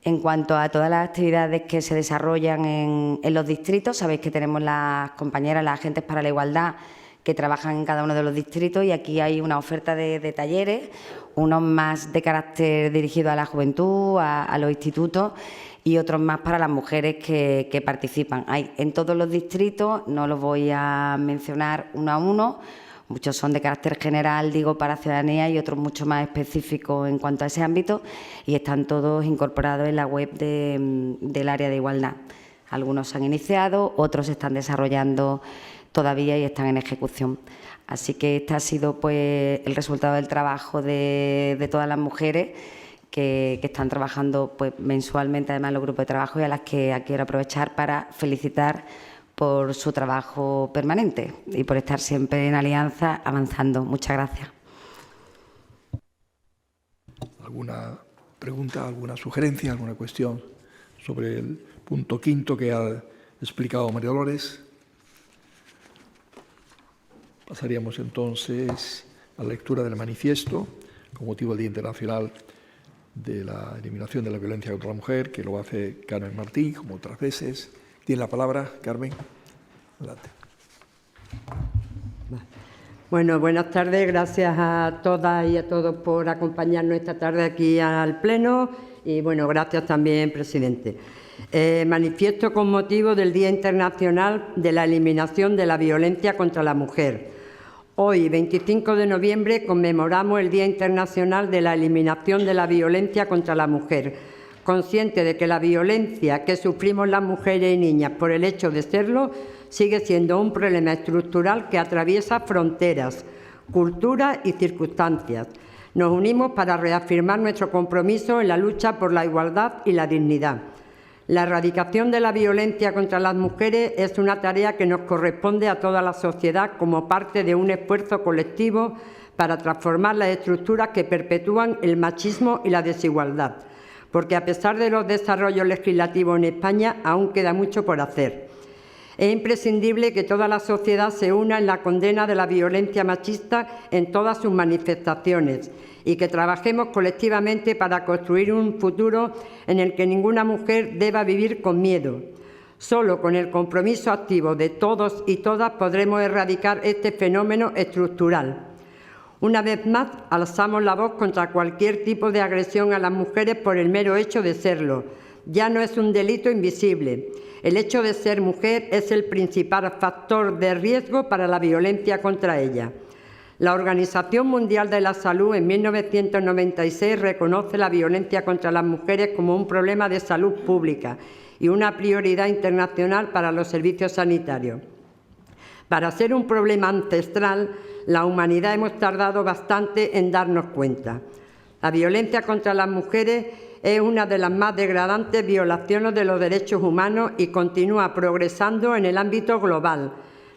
En cuanto a todas las actividades que se desarrollan en los distritos, sabéis que tenemos las compañeras, las agentes para la igualdad, que trabajan en cada uno de los distritos, y aquí hay una oferta de talleres, unos más de carácter dirigido a la juventud, a los institutos, y otros más para las mujeres que participan. Hay en todos los distritos, no los voy a mencionar uno a uno, muchos son de carácter general, digo, para ciudadanía, y otros mucho más específicos en cuanto a ese ámbito, y están todos incorporados en la web del área de igualdad. Algunos se han iniciado, otros se están desarrollando todavía y están en ejecución. Así que este ha sido pues el resultado del trabajo de todas las mujeres que están trabajando pues mensualmente, además, en los grupos de trabajo, y a las que quiero aprovechar para felicitar por su trabajo permanente y por estar siempre en alianza avanzando. Muchas gracias. ¿Alguna pregunta, alguna sugerencia, alguna cuestión sobre el punto quinto que ha explicado María Dolores? Pasaríamos entonces a la lectura del manifiesto con motivo del Día Internacional de la Eliminación de la Violencia contra la Mujer, que lo hace Carmen Martín, como otras veces. Tiene la palabra, Carmen. Adelante. Bueno, buenas tardes. Gracias a todas y a todos por acompañarnos esta tarde aquí al Pleno. Y, bueno, gracias también, presidente. Manifiesto con motivo del Día Internacional de la Eliminación de la Violencia contra la Mujer. Hoy, 25 de noviembre, conmemoramos el Día Internacional de la Eliminación de la Violencia contra la Mujer, consciente de que la violencia que sufrimos las mujeres y niñas por el hecho de serlo sigue siendo un problema estructural que atraviesa fronteras, culturas y circunstancias. Nos unimos para reafirmar nuestro compromiso en la lucha por la igualdad y la dignidad. La erradicación de la violencia contra las mujeres es una tarea que nos corresponde a toda la sociedad como parte de un esfuerzo colectivo para transformar las estructuras que perpetúan el machismo y la desigualdad, porque a pesar de los desarrollos legislativos en España, aún queda mucho por hacer. Es imprescindible que toda la sociedad se una en la condena de la violencia machista en todas sus manifestaciones y que trabajemos colectivamente para construir un futuro en el que ninguna mujer deba vivir con miedo. Solo con el compromiso activo de todos y todas podremos erradicar este fenómeno estructural. Una vez más, alzamos la voz contra cualquier tipo de agresión a las mujeres por el mero hecho de serlo. Ya no es un delito invisible. El hecho de ser mujer es el principal factor de riesgo para la violencia contra ella. La Organización Mundial de la Salud en 1996 reconoce la violencia contra las mujeres como un problema de salud pública y una prioridad internacional para los servicios sanitarios. Para ser un problema ancestral, la humanidad hemos tardado bastante en darnos cuenta. La violencia contra las mujeres es una de las más degradantes violaciones de los derechos humanos y continúa progresando en el ámbito global.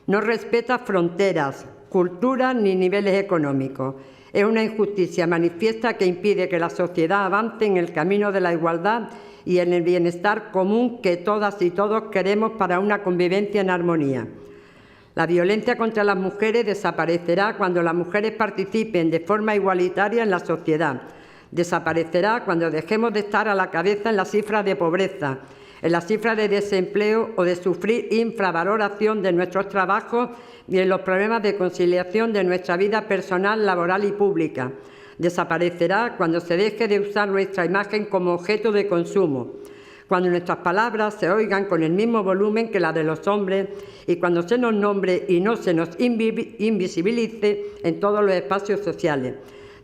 No respeta fronteras, culturas ni niveles económicos. Es una injusticia manifiesta que impide que la sociedad avance en el camino de la igualdad y en el bienestar común que todas y todos queremos para una convivencia en armonía. La violencia contra las mujeres desaparecerá cuando las mujeres participen de forma igualitaria en la sociedad. Desaparecerá cuando dejemos de estar a la cabeza en las cifras de pobreza, en la cifra de desempleo o de sufrir infravaloración de nuestros trabajos y en los problemas de conciliación de nuestra vida personal, laboral y pública. Desaparecerá cuando se deje de usar nuestra imagen como objeto de consumo, cuando nuestras palabras se oigan con el mismo volumen que la de los hombres y cuando se nos nombre y no se nos invisibilice en todos los espacios sociales.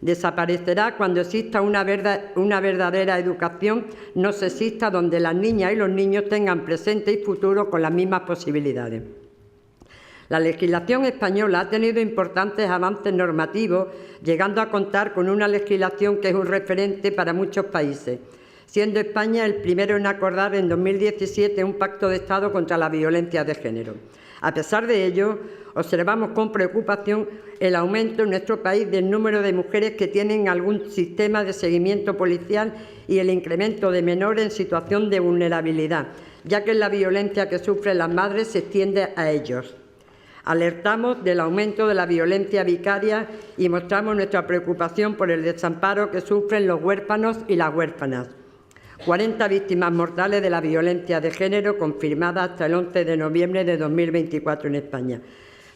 Desaparecerá cuando exista una verdadera educación no sexista, donde las niñas y los niños tengan presente y futuro con las mismas posibilidades. La legislación española ha tenido importantes avances normativos, llegando a contar con una legislación que es un referente para muchos países, siendo España el primero en acordar en 2017 un pacto de Estado contra la violencia de género. A pesar de ello, observamos con preocupación el aumento en nuestro país del número de mujeres que tienen algún sistema de seguimiento policial y el incremento de menores en situación de vulnerabilidad, ya que la violencia que sufren las madres se extiende a ellos. Alertamos del aumento de la violencia vicaria y mostramos nuestra preocupación por el desamparo que sufren los huérfanos y las huérfanas. 40 víctimas mortales de la violencia de género confirmadas hasta el 11 de noviembre de 2024 en España,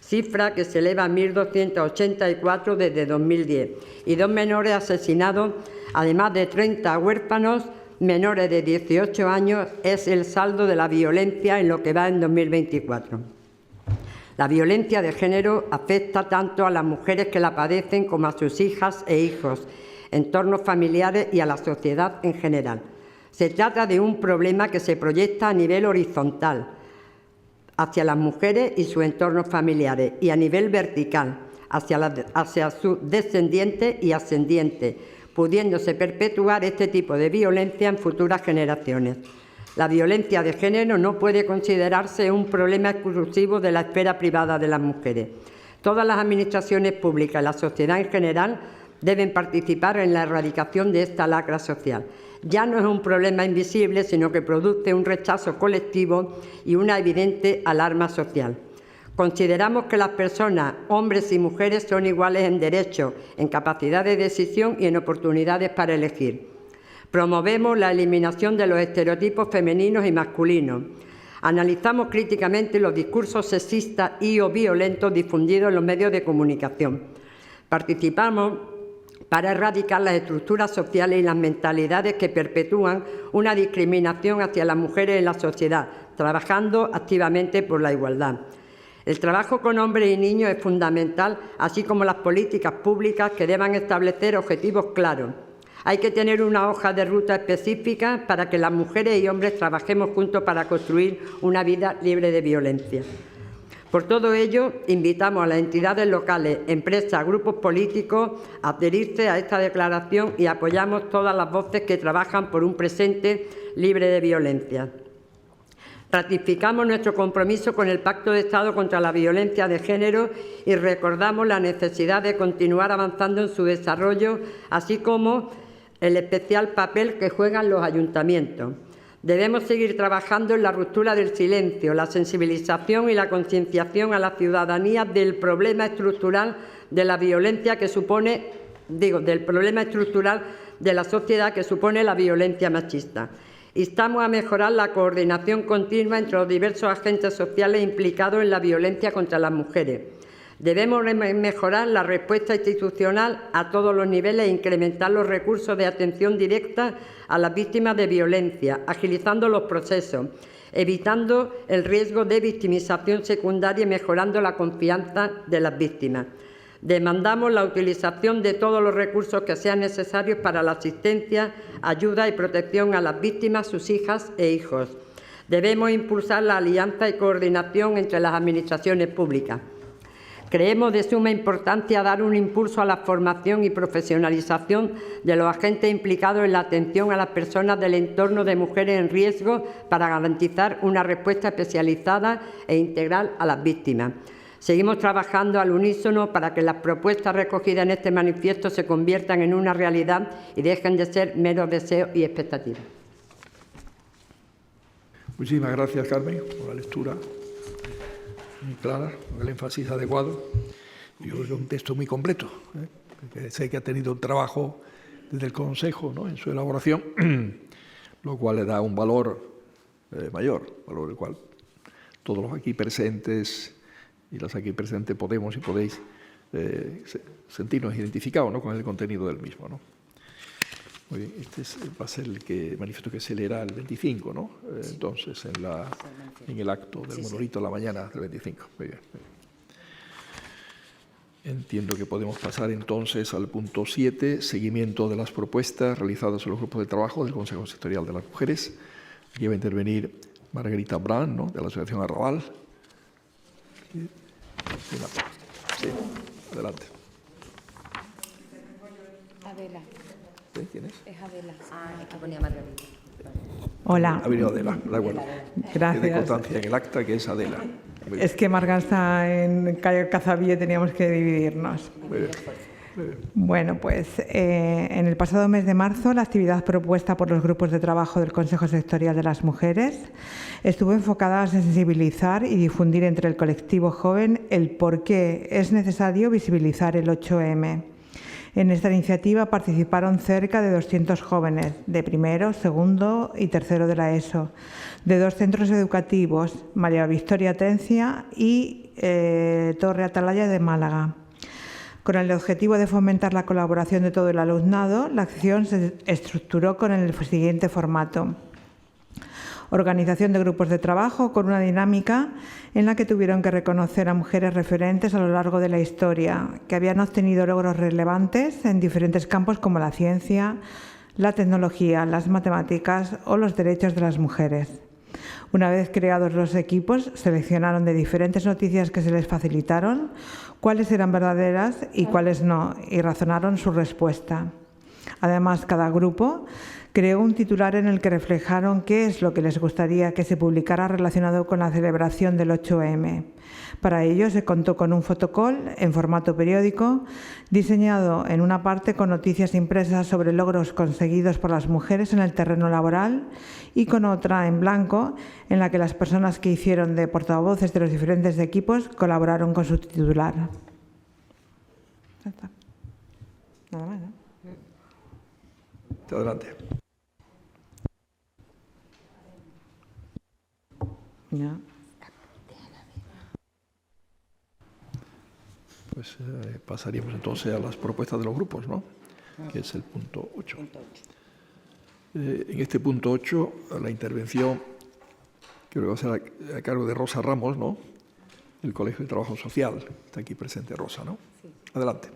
cifra que se eleva a 1.284 desde 2010, y 2 menores asesinados, además de 30 huérfanos menores de 18 años, es el saldo de la violencia en lo que va en 2024. La violencia de género afecta tanto a las mujeres que la padecen como a sus hijas e hijos, entornos familiares y a la sociedad en general. Se trata de un problema que se proyecta a nivel horizontal hacia las mujeres y sus entornos familiares y a nivel vertical hacia sus descendientes y ascendientes, pudiéndose perpetuar este tipo de violencia en futuras generaciones. La violencia de género no puede considerarse un problema exclusivo de la esfera privada de las mujeres. Todas las administraciones públicas y la sociedad en general deben participar en la erradicación de esta lacra social. Ya no es un problema invisible, sino que produce un rechazo colectivo y una evidente alarma social. Consideramos que las personas, hombres y mujeres, son iguales en derechos, en capacidad de decisión y en oportunidades para elegir. Promovemos la eliminación de los estereotipos femeninos y masculinos. Analizamos críticamente los discursos sexistas y o violentos difundidos en los medios de comunicación. Participamos para erradicar las estructuras sociales y las mentalidades que perpetúan una discriminación hacia las mujeres en la sociedad, trabajando activamente por la igualdad. El trabajo con hombres y niños es fundamental, así como las políticas públicas que deban establecer objetivos claros. Hay que tener una hoja de ruta específica para que las mujeres y hombres trabajemos juntos para construir una vida libre de violencia. Por todo ello, invitamos a las entidades locales, empresas, grupos políticos a adherirse a esta declaración y apoyamos todas las voces que trabajan por un presente libre de violencia. Ratificamos nuestro compromiso con el Pacto de Estado contra la Violencia de Género y recordamos la necesidad de continuar avanzando en su desarrollo, así como el especial papel que juegan los ayuntamientos. Debemos seguir trabajando en la ruptura del silencio, la sensibilización y la concienciación a la ciudadanía del problema estructural de la violencia que supone, del problema estructural de la sociedad que supone la violencia machista. Instamos a mejorar la coordinación continua entre los diversos agentes sociales implicados en la violencia contra las mujeres. Debemos mejorar la respuesta institucional a todos los niveles e incrementar los recursos de atención directa a las víctimas de violencia, agilizando los procesos, evitando el riesgo de victimización secundaria y mejorando la confianza de las víctimas. Demandamos la utilización de todos los recursos que sean necesarios para la asistencia, ayuda y protección a las víctimas, sus hijas e hijos. Debemos impulsar la alianza y coordinación entre las administraciones públicas. Creemos de suma importancia dar un impulso a la formación y profesionalización de los agentes implicados en la atención a las personas del entorno de mujeres en riesgo para garantizar una respuesta especializada e integral a las víctimas. Seguimos trabajando al unísono para que las propuestas recogidas en este manifiesto se conviertan en una realidad y dejen de ser meros deseos y expectativas. Muchísimas gracias, Carmen, por la lectura muy clara, con el énfasis adecuado. Yo creo que es un texto muy completo, que sé que ha tenido un trabajo desde el Consejo, ¿no?, en su elaboración, lo cual le da un valor mayor, valor el cual todos los aquí presentes y las aquí presentes podemos y podéis sentirnos identificados, ¿no?, con el contenido del mismo, ¿no? Muy bien, va a ser el manifiesto que se leerá el 25, ¿no? Entonces, en el acto del monolito a la mañana del 25. Muy bien. Entiendo que podemos pasar entonces al punto 7, seguimiento de las propuestas realizadas en los grupos de trabajo del Consejo Sectorial de las Mujeres. Aquí va a intervenir Margarita Brand, ¿no?, de la Asociación Arrabal. Sí, adelante. Adela. ¿Sí? ¿Quién es? Es Adela. Aquí ponía Margarita. Hola. Ha venido Adela, da igual. Gracias. Tiene constancia en el acta que es Adela. Es que Marga está en calle Cazavilla y teníamos que dividirnos. Muy bien. Bueno, pues en el pasado mes de marzo la actividad propuesta por los grupos de trabajo del Consejo Sectorial de las Mujeres estuvo enfocada a sensibilizar y difundir entre el colectivo joven el por qué es necesario visibilizar el 8M. En esta iniciativa participaron cerca de 200 jóvenes de primero, segundo y tercero de la ESO, de 2 centros educativos, María Victoria Atencia y Torre Atalaya de Málaga. Con el objetivo de fomentar la colaboración de todo el alumnado, la acción se estructuró con el siguiente formato: organización de grupos de trabajo con una dinámica en la que tuvieron que reconocer a mujeres referentes a lo largo de la historia, que habían obtenido logros relevantes en diferentes campos como la ciencia, la tecnología, las matemáticas o los derechos de las mujeres. Una vez creados los equipos, seleccionaron de diferentes noticias que se les facilitaron cuáles eran verdaderas y cuáles no, y razonaron su respuesta. Además, cada grupo creó un titular en el que reflejaron qué es lo que les gustaría que se publicara relacionado con la celebración del 8M. Para ello se contó con un fotocall en formato periódico, diseñado en una parte con noticias impresas sobre logros conseguidos por las mujeres en el terreno laboral y con otra en blanco en la que las personas que hicieron de portavoces de los diferentes equipos colaboraron con su titular. Ya está. Nada más, ¿no? Adelante. Ya. Pues pasaríamos entonces a las propuestas de los grupos, ¿no?, que es el punto 8. En este punto 8, la intervención creo que va a ser a cargo de Rosa Ramos, ¿no?, del Colegio de Trabajo Social. Está aquí presente Rosa, ¿no? Sí. Adelante.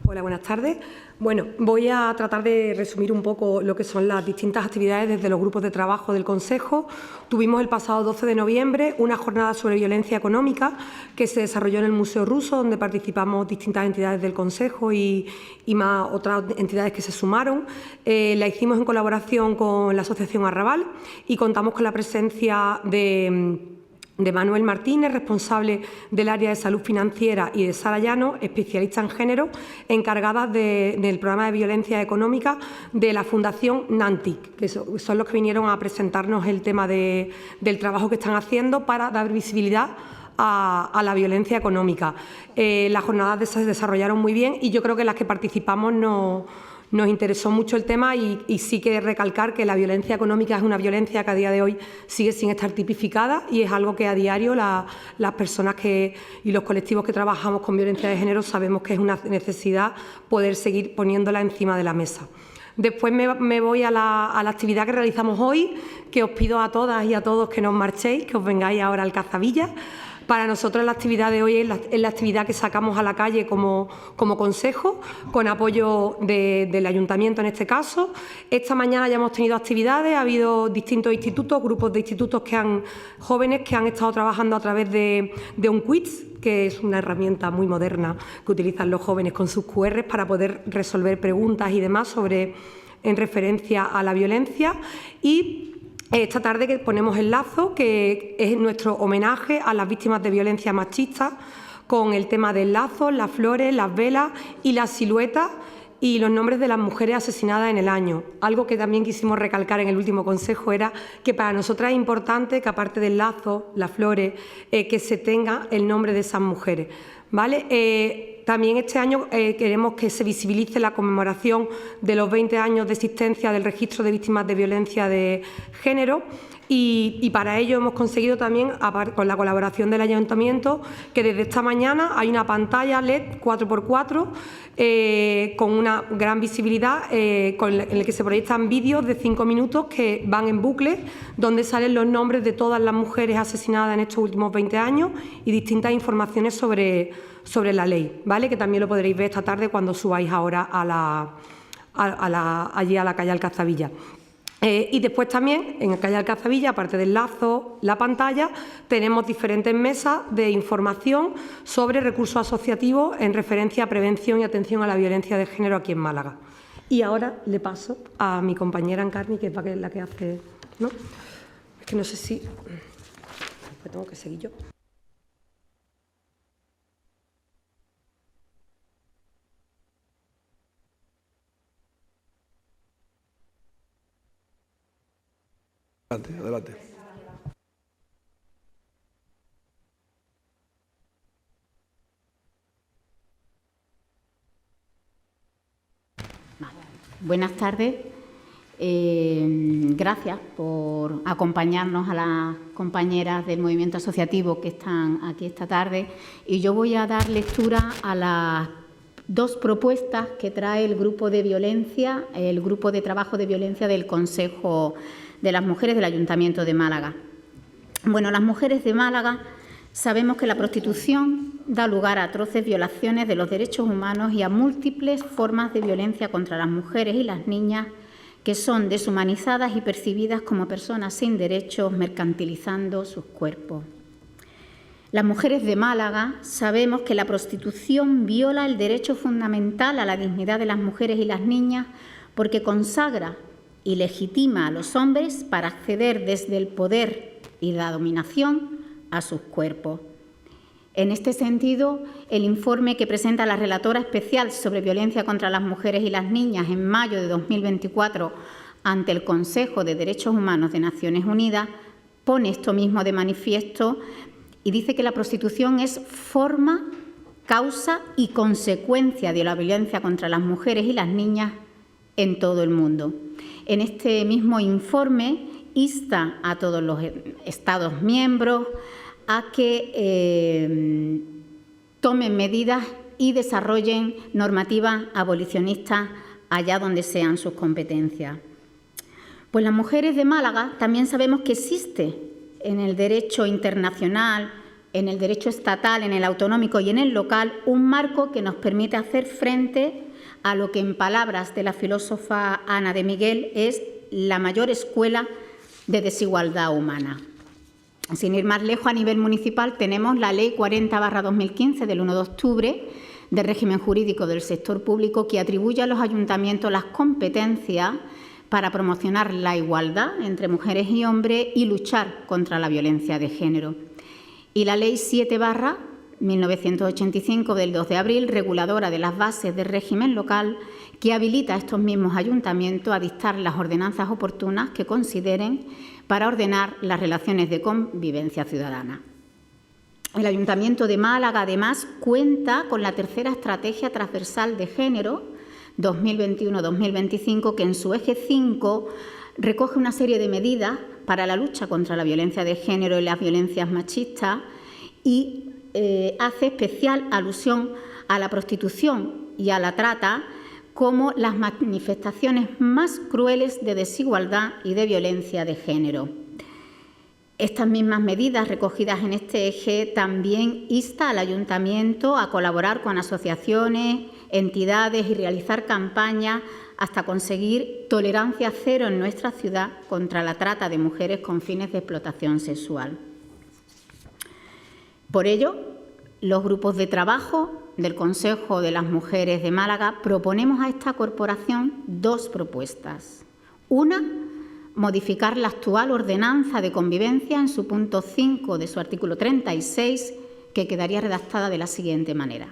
Hola, buenas tardes. Bueno, voy a tratar de resumir un poco lo que son las distintas actividades desde los grupos de trabajo del Consejo. Tuvimos el pasado 12 de noviembre una jornada sobre violencia económica que se desarrolló en el Museo Ruso, donde participamos distintas entidades del Consejo y más otras entidades que se sumaron. La hicimos en colaboración con la Asociación Arrabal y contamos con la presencia de Manuel Martínez, responsable del área de salud financiera, y de Sara Llano, especialista en género, encargadas del programa de violencia económica de la Fundación Nantic, que son los que vinieron a presentarnos el tema del trabajo que están haciendo para dar visibilidad a la violencia económica. Las jornadas se desarrollaron muy bien y yo creo que las que participamos nos interesó mucho el tema y sí que recalcar que la violencia económica es una violencia que a día de hoy sigue sin estar tipificada y es algo que a diario las personas y los colectivos que trabajamos con violencia de género sabemos que es una necesidad poder seguir poniéndola encima de la mesa. Después me voy a la actividad que realizamos hoy, que os pido a todas y a todos que no os marchéis, que os vengáis ahora al Cazavilla. Para nosotros la actividad de hoy es la actividad que sacamos a la calle como consejo, con apoyo del ayuntamiento en este caso. Esta mañana ya hemos tenido actividades, ha habido distintos institutos, grupos de institutos jóvenes que han estado trabajando a través de un quiz, que es una herramienta muy moderna que utilizan los jóvenes con sus QRs para poder resolver preguntas y demás en referencia a la violencia. Y esta tarde que ponemos el lazo, que es nuestro homenaje a las víctimas de violencia machista, con el tema del lazo, las flores, las velas y las siluetas y los nombres de las mujeres asesinadas en el año. Algo que también quisimos recalcar en el último consejo era que para nosotras es importante que, aparte del lazo, las flores, que se tenga el nombre de esas mujeres, ¿vale? También este año queremos que se visibilice la conmemoración de los 20 años de existencia del registro de víctimas de violencia de género. Y para ello hemos conseguido también, con la colaboración del Ayuntamiento, que desde esta mañana hay una pantalla LED 4x4 con una gran visibilidad en la que se proyectan vídeos de 5 minutos que van en bucle, donde salen los nombres de todas las mujeres asesinadas en estos últimos 20 años y distintas informaciones sobre la ley, ¿vale? Que también lo podréis ver esta tarde cuando subáis ahora allí a la calle Alcazabilla. Y después también, en la calle Alcazabilla, aparte del lazo, la pantalla, tenemos diferentes mesas de información sobre recursos asociativos en referencia a prevención y atención a la violencia de género aquí en Málaga. Y ahora le paso a mi compañera Encarni, que es la que hace, ¿no? Es que no sé si... Pues tengo que seguir yo. Adelante, adelante. Buenas tardes. Gracias por acompañarnos a las compañeras del movimiento asociativo que están aquí esta tarde. Y yo voy a dar lectura a las 2 propuestas que trae el grupo de violencia, el grupo de trabajo de violencia del Consejo de las Mujeres del Ayuntamiento de Málaga. Bueno, las mujeres de Málaga sabemos que la prostitución da lugar a atroces violaciones de los derechos humanos y a múltiples formas de violencia contra las mujeres y las niñas que son deshumanizadas y percibidas como personas sin derechos, mercantilizando sus cuerpos. Las mujeres de Málaga sabemos que la prostitución viola el derecho fundamental a la dignidad de las mujeres y las niñas porque consagra y legitima a los hombres para acceder desde el poder y la dominación a sus cuerpos. En este sentido, el informe que presenta la relatora especial sobre violencia contra las mujeres y las niñas en mayo de 2024 ante el Consejo de Derechos Humanos de Naciones Unidas pone esto mismo de manifiesto y dice que la prostitución es forma, causa y consecuencia de la violencia contra las mujeres y las niñas en todo el mundo. En este mismo informe insta a todos los Estados miembros a que tomen medidas y desarrollen normativas abolicionistas allá donde sean sus competencias. Pues las mujeres de Málaga también sabemos que existe en el derecho internacional, en el derecho estatal, en el autonómico y en el local un marco que nos permite hacer frente a lo que en palabras de la filósofa Ana de Miguel es la mayor escuela de desigualdad humana. Sin ir más lejos, a nivel municipal tenemos la Ley 40/2015 del 1 de octubre de régimen jurídico del sector público que atribuye a los ayuntamientos las competencias para promocionar la igualdad entre mujeres y hombres y luchar contra la violencia de género. Y la Ley 7/1985 del 2 de abril, reguladora de las bases de régimen local, que habilita a estos mismos ayuntamientos a dictar las ordenanzas oportunas que consideren para ordenar las relaciones de convivencia ciudadana. El Ayuntamiento de Málaga, además, cuenta con la tercera estrategia transversal de género 2021-2025, que en su eje 5 recoge una serie de medidas para la lucha contra la violencia de género y las violencias machistas y hace especial alusión a la prostitución y a la trata como las manifestaciones más crueles de desigualdad y de violencia de género. Estas mismas medidas recogidas en este eje también insta al Ayuntamiento a colaborar con asociaciones, entidades y realizar campañas hasta conseguir tolerancia cero en nuestra ciudad contra la trata de mujeres con fines de explotación sexual. Por ello, los grupos de trabajo del Consejo de las Mujeres de Málaga proponemos a esta corporación 2 propuestas. Una, modificar la actual ordenanza de convivencia en su punto 5 de su artículo 36, que quedaría redactada de la siguiente manera.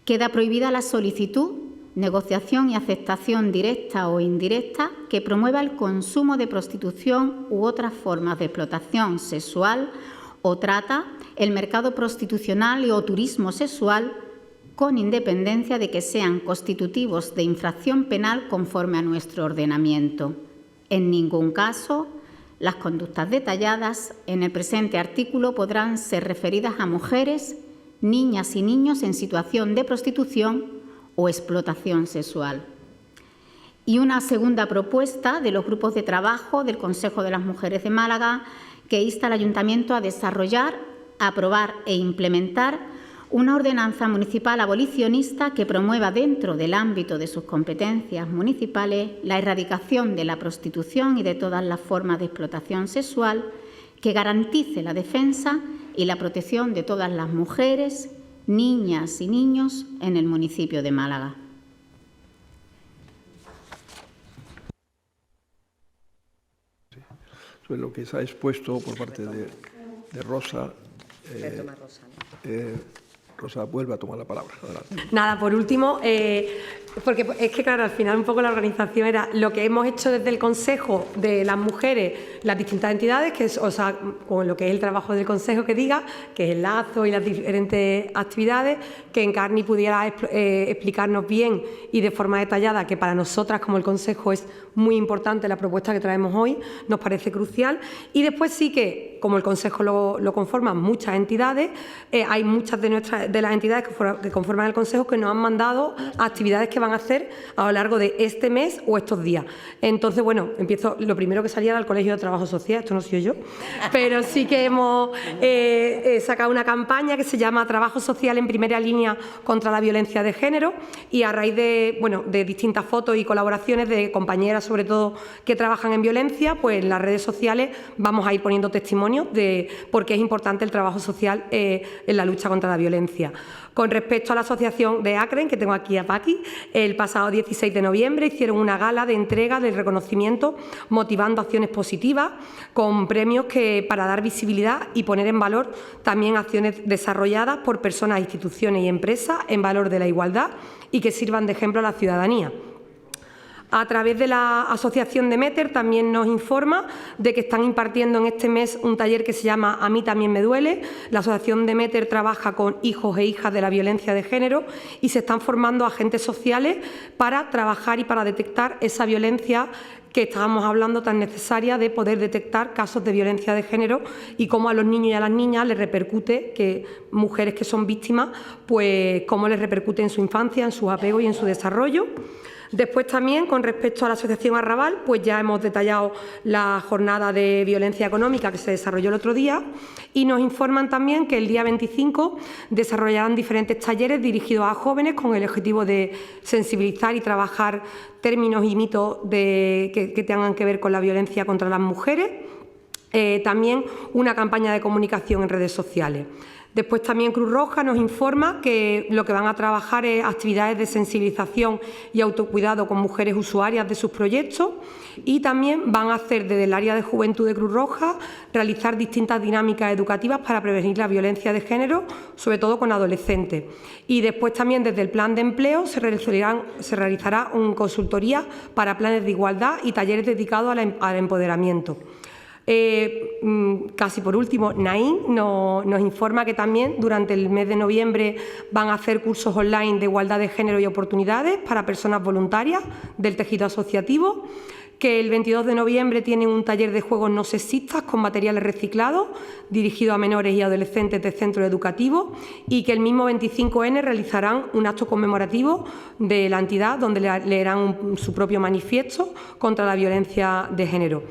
Queda prohibida la solicitud, negociación y aceptación directa o indirecta que promueva el consumo de prostitución u otras formas de explotación sexual o trata, el mercado prostitucional y o turismo sexual, con independencia de que sean constitutivos de infracción penal conforme a nuestro ordenamiento. En ningún caso Las conductas detalladas en el presente artículo podrán ser referidas a mujeres, niñas y niños en situación de prostitución o explotación sexual. Y una segunda propuesta de los grupos de trabajo del Consejo de las Mujeres de Málaga, que insta al Ayuntamiento a desarrollar, aprobar e implementar una ordenanza municipal abolicionista que promueva dentro del ámbito de sus competencias municipales la erradicación de la prostitución y de todas las formas de explotación sexual, que garantice la defensa y la protección de todas las mujeres, niñas y niños en el municipio de Málaga. Sobre lo que se ha expuesto por parte de Rosa. Rosa, vuelve a tomar la palabra. Adelante. Nada, por último, porque es que, claro, al final un poco la organización era lo que hemos hecho desde el Consejo de las Mujeres, las distintas entidades, que es, o sea, con lo que es el trabajo del Consejo que diga, que es el lazo y las diferentes actividades, que Encarni pudiera explicarnos bien y de forma detallada, que para nosotras como el Consejo es muy importante la propuesta que traemos hoy, nos parece crucial. Y después sí que, como el Consejo lo conforman muchas entidades, hay muchas de las entidades que conforman el Consejo que nos han mandado actividades que van a hacer a lo largo de este mes o estos días. Entonces, bueno, empiezo. Lo primero que salía era el Colegio de Trabajo Social, esto no soy yo, pero sí que hemos sacado una campaña que se llama Trabajo Social en Primera Línea contra la Violencia de Género, y a raíz de, bueno, de distintas fotos y colaboraciones de compañeras, sobre todo, que trabajan en violencia, pues en las redes sociales vamos a ir poniendo testimonios de por qué es importante el trabajo social en la lucha contra la violencia. Con respecto a la asociación de ACREN, que tengo aquí a Paqui, el pasado 16 de noviembre hicieron una gala de entrega del reconocimiento motivando acciones positivas con premios para dar visibilidad y poner en valor también acciones desarrolladas por personas, instituciones y empresas en valor de la igualdad y que sirvan de ejemplo a la ciudadanía. A través de la asociación Demeter también nos informa de que están impartiendo en este mes un taller que se llama A mí también me duele. La asociación Demeter trabaja con hijos e hijas de la violencia de género y se están formando agentes sociales para trabajar y para detectar esa violencia que estábamos hablando, tan necesaria, de poder detectar casos de violencia de género y cómo a los niños y a las niñas les repercute, que mujeres que son víctimas, pues cómo les repercute en su infancia, en su apego y en su desarrollo. Después también, con respecto a la asociación Arrabal, pues ya hemos detallado la jornada de violencia económica que se desarrolló el otro día, y nos informan también que el día 25 desarrollarán diferentes talleres dirigidos a jóvenes con el objetivo de sensibilizar y trabajar términos y mitos que tengan que ver con la violencia contra las mujeres. También una campaña de comunicación en redes sociales. Después también Cruz Roja nos informa que lo que van a trabajar es actividades de sensibilización y autocuidado con mujeres usuarias de sus proyectos, y también van a hacer desde el área de juventud de Cruz Roja realizar distintas dinámicas educativas para prevenir la violencia de género, sobre todo con adolescentes. Y después también desde el plan de empleo se realizará una consultoría para planes de igualdad y talleres dedicados al empoderamiento. Casi por último, Naín nos informa que también durante el mes de noviembre van a hacer cursos online de igualdad de género y oportunidades para personas voluntarias del tejido asociativo, que el 22 de noviembre tienen un taller de juegos no sexistas con materiales reciclados dirigido a menores y adolescentes de centros educativos, y que el mismo 25N realizarán un acto conmemorativo de la entidad donde leerán su propio manifiesto contra la violencia de género.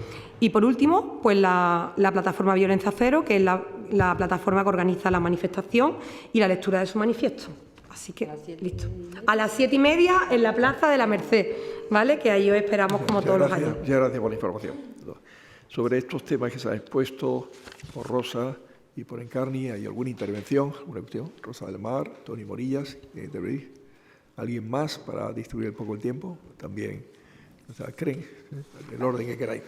Y por último, pues la plataforma Violencia Cero, que es la plataforma que organiza la manifestación y la lectura de su manifiesto. Así que, listo. A las 7:30 en la Plaza de la Merced, ¿vale? Que ahí os esperamos como todos los años. Muchas gracias por la información. Sobre estos temas que se han expuesto por Rosa y por Encarni, ¿hay alguna intervención, alguna cuestión? Rosa del Mar, Toni Morillas, ¿alguien más para distribuir un poco el tiempo? También, o sea, creen, el orden que queráis.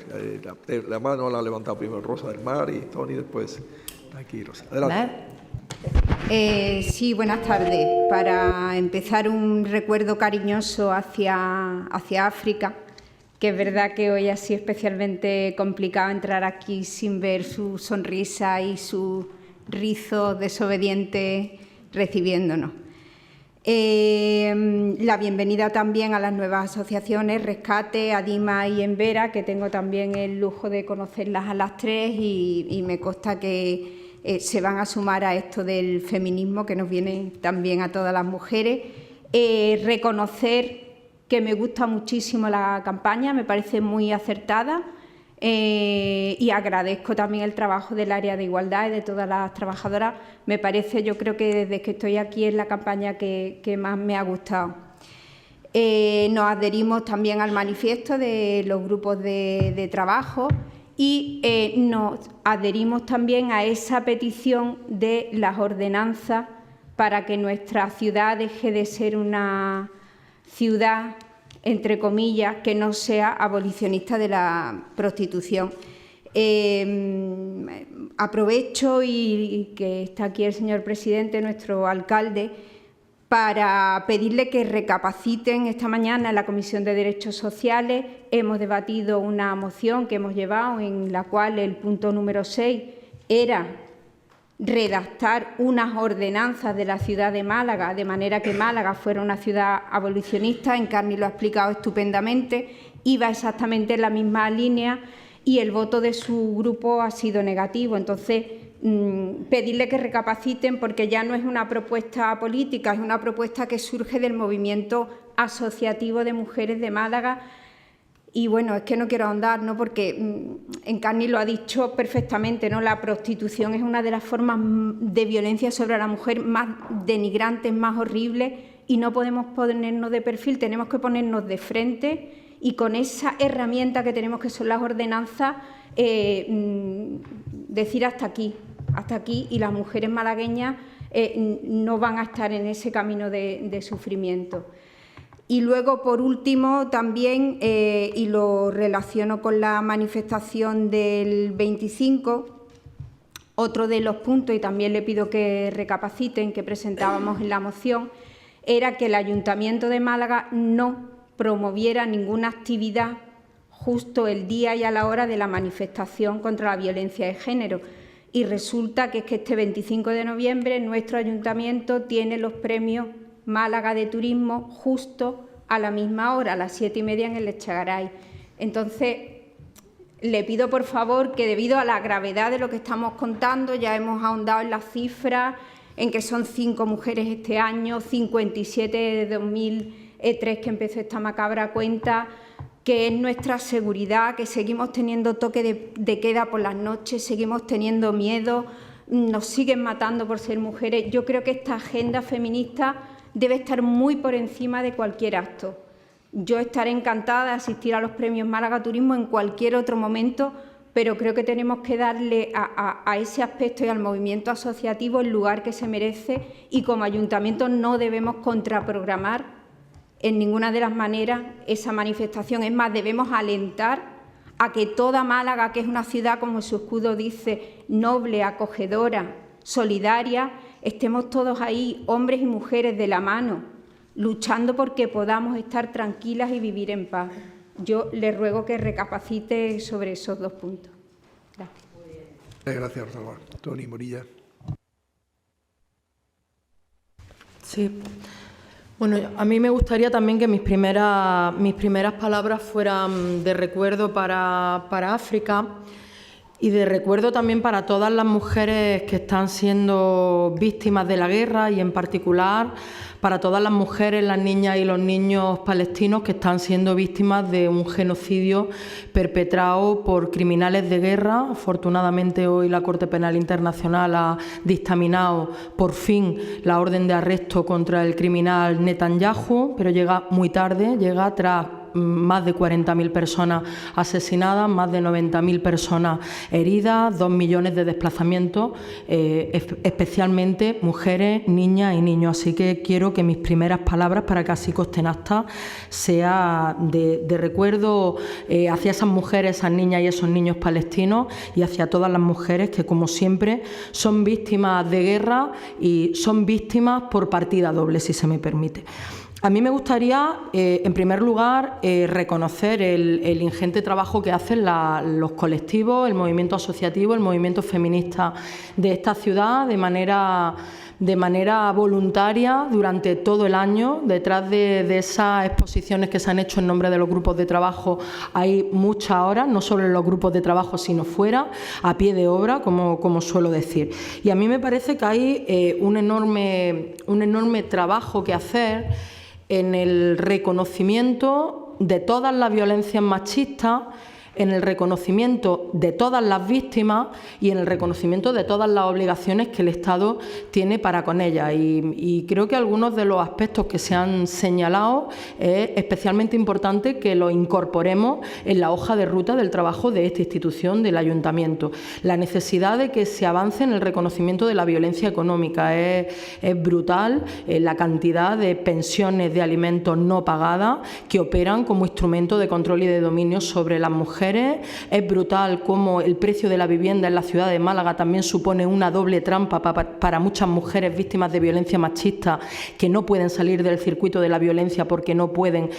La mano la ha levantado primero Rosa del Mar y Toni, después aquí Rosa. Adelante. Sí, buenas tardes. Para empezar, un recuerdo cariñoso hacia África, que es verdad que hoy ha sido especialmente complicado entrar aquí sin ver su sonrisa y su rizo desobediente recibiéndonos. La bienvenida también a las nuevas asociaciones, Rescate, Adima y Envera, que tengo también el lujo de conocerlas a las tres y me consta que se van a sumar a esto del feminismo que nos viene también a todas las mujeres. Reconocer que me gusta muchísimo la campaña, me parece muy acertada. Y agradezco también el trabajo del área de igualdad y de todas las trabajadoras. Me parece, yo creo que desde que estoy aquí es la campaña que más me ha gustado. Nos adherimos también al manifiesto de los grupos de trabajo y nos adherimos también a esa petición de las ordenanzas para que nuestra ciudad deje de ser una ciudad, entre comillas, que no sea abolicionista de la prostitución. Aprovecho y que está aquí el señor presidente, nuestro alcalde, para pedirle que recapaciten. Esta mañana en la Comisión de Derechos Sociales hemos debatido una moción que hemos llevado en la cual el punto número 6 era redactar unas ordenanzas de la ciudad de Málaga, de manera que Málaga fuera una ciudad abolicionista. Encarni lo ha explicado estupendamente, iba exactamente en la misma línea y el voto de su grupo ha sido negativo. Entonces, pedirle que recapaciten porque ya no es una propuesta política, es una propuesta que surge del movimiento asociativo de mujeres de Málaga. Y bueno, es que no quiero ahondar, ¿no? Porque Encarni lo ha dicho perfectamente, ¿no? La prostitución es una de las formas de violencia sobre la mujer más denigrantes, más horribles, y no podemos ponernos de perfil, tenemos que ponernos de frente y con esa herramienta que tenemos, que son las ordenanzas, decir hasta aquí, y las mujeres malagueñas no van a estar en ese camino de sufrimiento. Y luego, por último, también, y lo relaciono con la manifestación del 25, otro de los puntos, y también le pido que recapaciten, que presentábamos en la moción, era que el Ayuntamiento de Málaga no promoviera ninguna actividad justo el día y a la hora de la manifestación contra la violencia de género. Y resulta que es que este 25 de noviembre nuestro Ayuntamiento tiene los premios Málaga de Turismo justo a la misma hora, a las 7:30 en el Echagaray. Entonces, le pido por favor que, debido a la gravedad de lo que estamos contando, ya hemos ahondado en las cifras, en que son 5 mujeres este año, 57 de 2003 que empezó esta macabra cuenta, que es nuestra seguridad, que seguimos teniendo toque de queda por las noches, seguimos teniendo miedo, nos siguen matando por ser mujeres. Yo creo que esta agenda feminista debe estar muy por encima de cualquier acto. Yo estaré encantada de asistir a los premios Málaga Turismo en cualquier otro momento, pero creo que tenemos que darle a ese aspecto y al movimiento asociativo el lugar que se merece, y como ayuntamiento no debemos contraprogramar en ninguna de las maneras esa manifestación. Es más, debemos alentar a que toda Málaga, que es una ciudad, como su escudo dice, noble, acogedora, solidaria, estemos todos ahí, hombres y mujeres de la mano, luchando porque podamos estar tranquilas y vivir en paz. Yo le ruego que recapacite sobre esos 2 puntos. Gracias. Gracias, Rosalba. Toni Morilla. Sí. Bueno, a mí me gustaría también que mis primeras palabras fueran de recuerdo para África y de recuerdo también para todas las mujeres que están siendo víctimas de la guerra, y en particular para todas las mujeres, las niñas y los niños palestinos que están siendo víctimas de un genocidio perpetrado por criminales de guerra. Afortunadamente hoy la Corte Penal Internacional ha dictaminado por fin la orden de arresto contra el criminal Netanyahu, pero llega muy tarde, llega tras más de 40.000 personas asesinadas, más de 90.000 personas heridas, 2 millones de desplazamientos, especialmente mujeres, niñas y niños. Así que quiero que mis primeras palabras, para que así conste en acta, sea de recuerdo hacia esas mujeres, esas niñas y esos niños palestinos, y hacia todas las mujeres que, como siempre, son víctimas de guerra y son víctimas por partida doble, si se me permite. A mí me gustaría, en primer lugar, reconocer el ingente trabajo que hacen los colectivos, el movimiento asociativo, el movimiento feminista de esta ciudad, de manera de manera voluntaria durante todo el año. Detrás de esas exposiciones que se han hecho en nombre de los grupos de trabajo hay muchas horas, no solo en los grupos de trabajo, sino fuera, a pie de obra, como suelo decir. Y a mí me parece que hay un enorme trabajo que hacer en el reconocimiento de todas las violencias machistas, en el reconocimiento de todas las víctimas y en el reconocimiento de todas las obligaciones que el Estado tiene para con ellas. Y creo que algunos de los aspectos que se han señalado es especialmente importante que los incorporemos en la hoja de ruta del trabajo de esta institución, del Ayuntamiento. La necesidad de que se avance en el reconocimiento de la violencia económica es brutal, la cantidad de pensiones de alimentos no pagadas que operan como instrumento de control y de dominio sobre las mujeres. Es brutal cómo el precio de la vivienda en la ciudad de Málaga también supone una doble trampa para muchas mujeres víctimas de violencia machista que no pueden salir del circuito de la violencia porque no pueden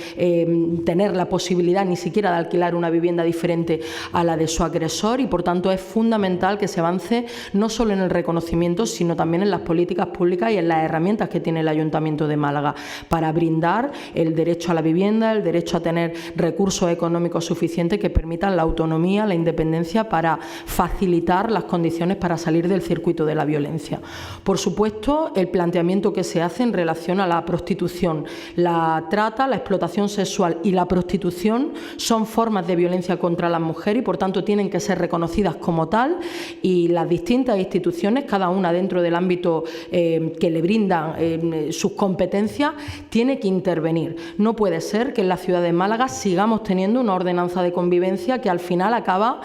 tener la posibilidad ni siquiera de alquilar una vivienda diferente a la de su agresor, y por tanto es fundamental que se avance no solo en el reconocimiento, sino también en las políticas públicas y en las herramientas que tiene el Ayuntamiento de Málaga para brindar el derecho a la vivienda, el derecho a tener recursos económicos suficientes que permitan la autonomía, la independencia, para facilitar las condiciones para salir del circuito de la violencia. Por supuesto, el planteamiento que se hace en relación a la prostitución, la trata, la explotación sexual y la prostitución son formas de violencia contra las mujeres y por tanto tienen que ser reconocidas como tal, y las distintas instituciones, cada una dentro del ámbito que le brindan sus competencias, tiene que intervenir. No puede ser que en la ciudad de Málaga sigamos teniendo una ordenanza de convivencia que al final acaba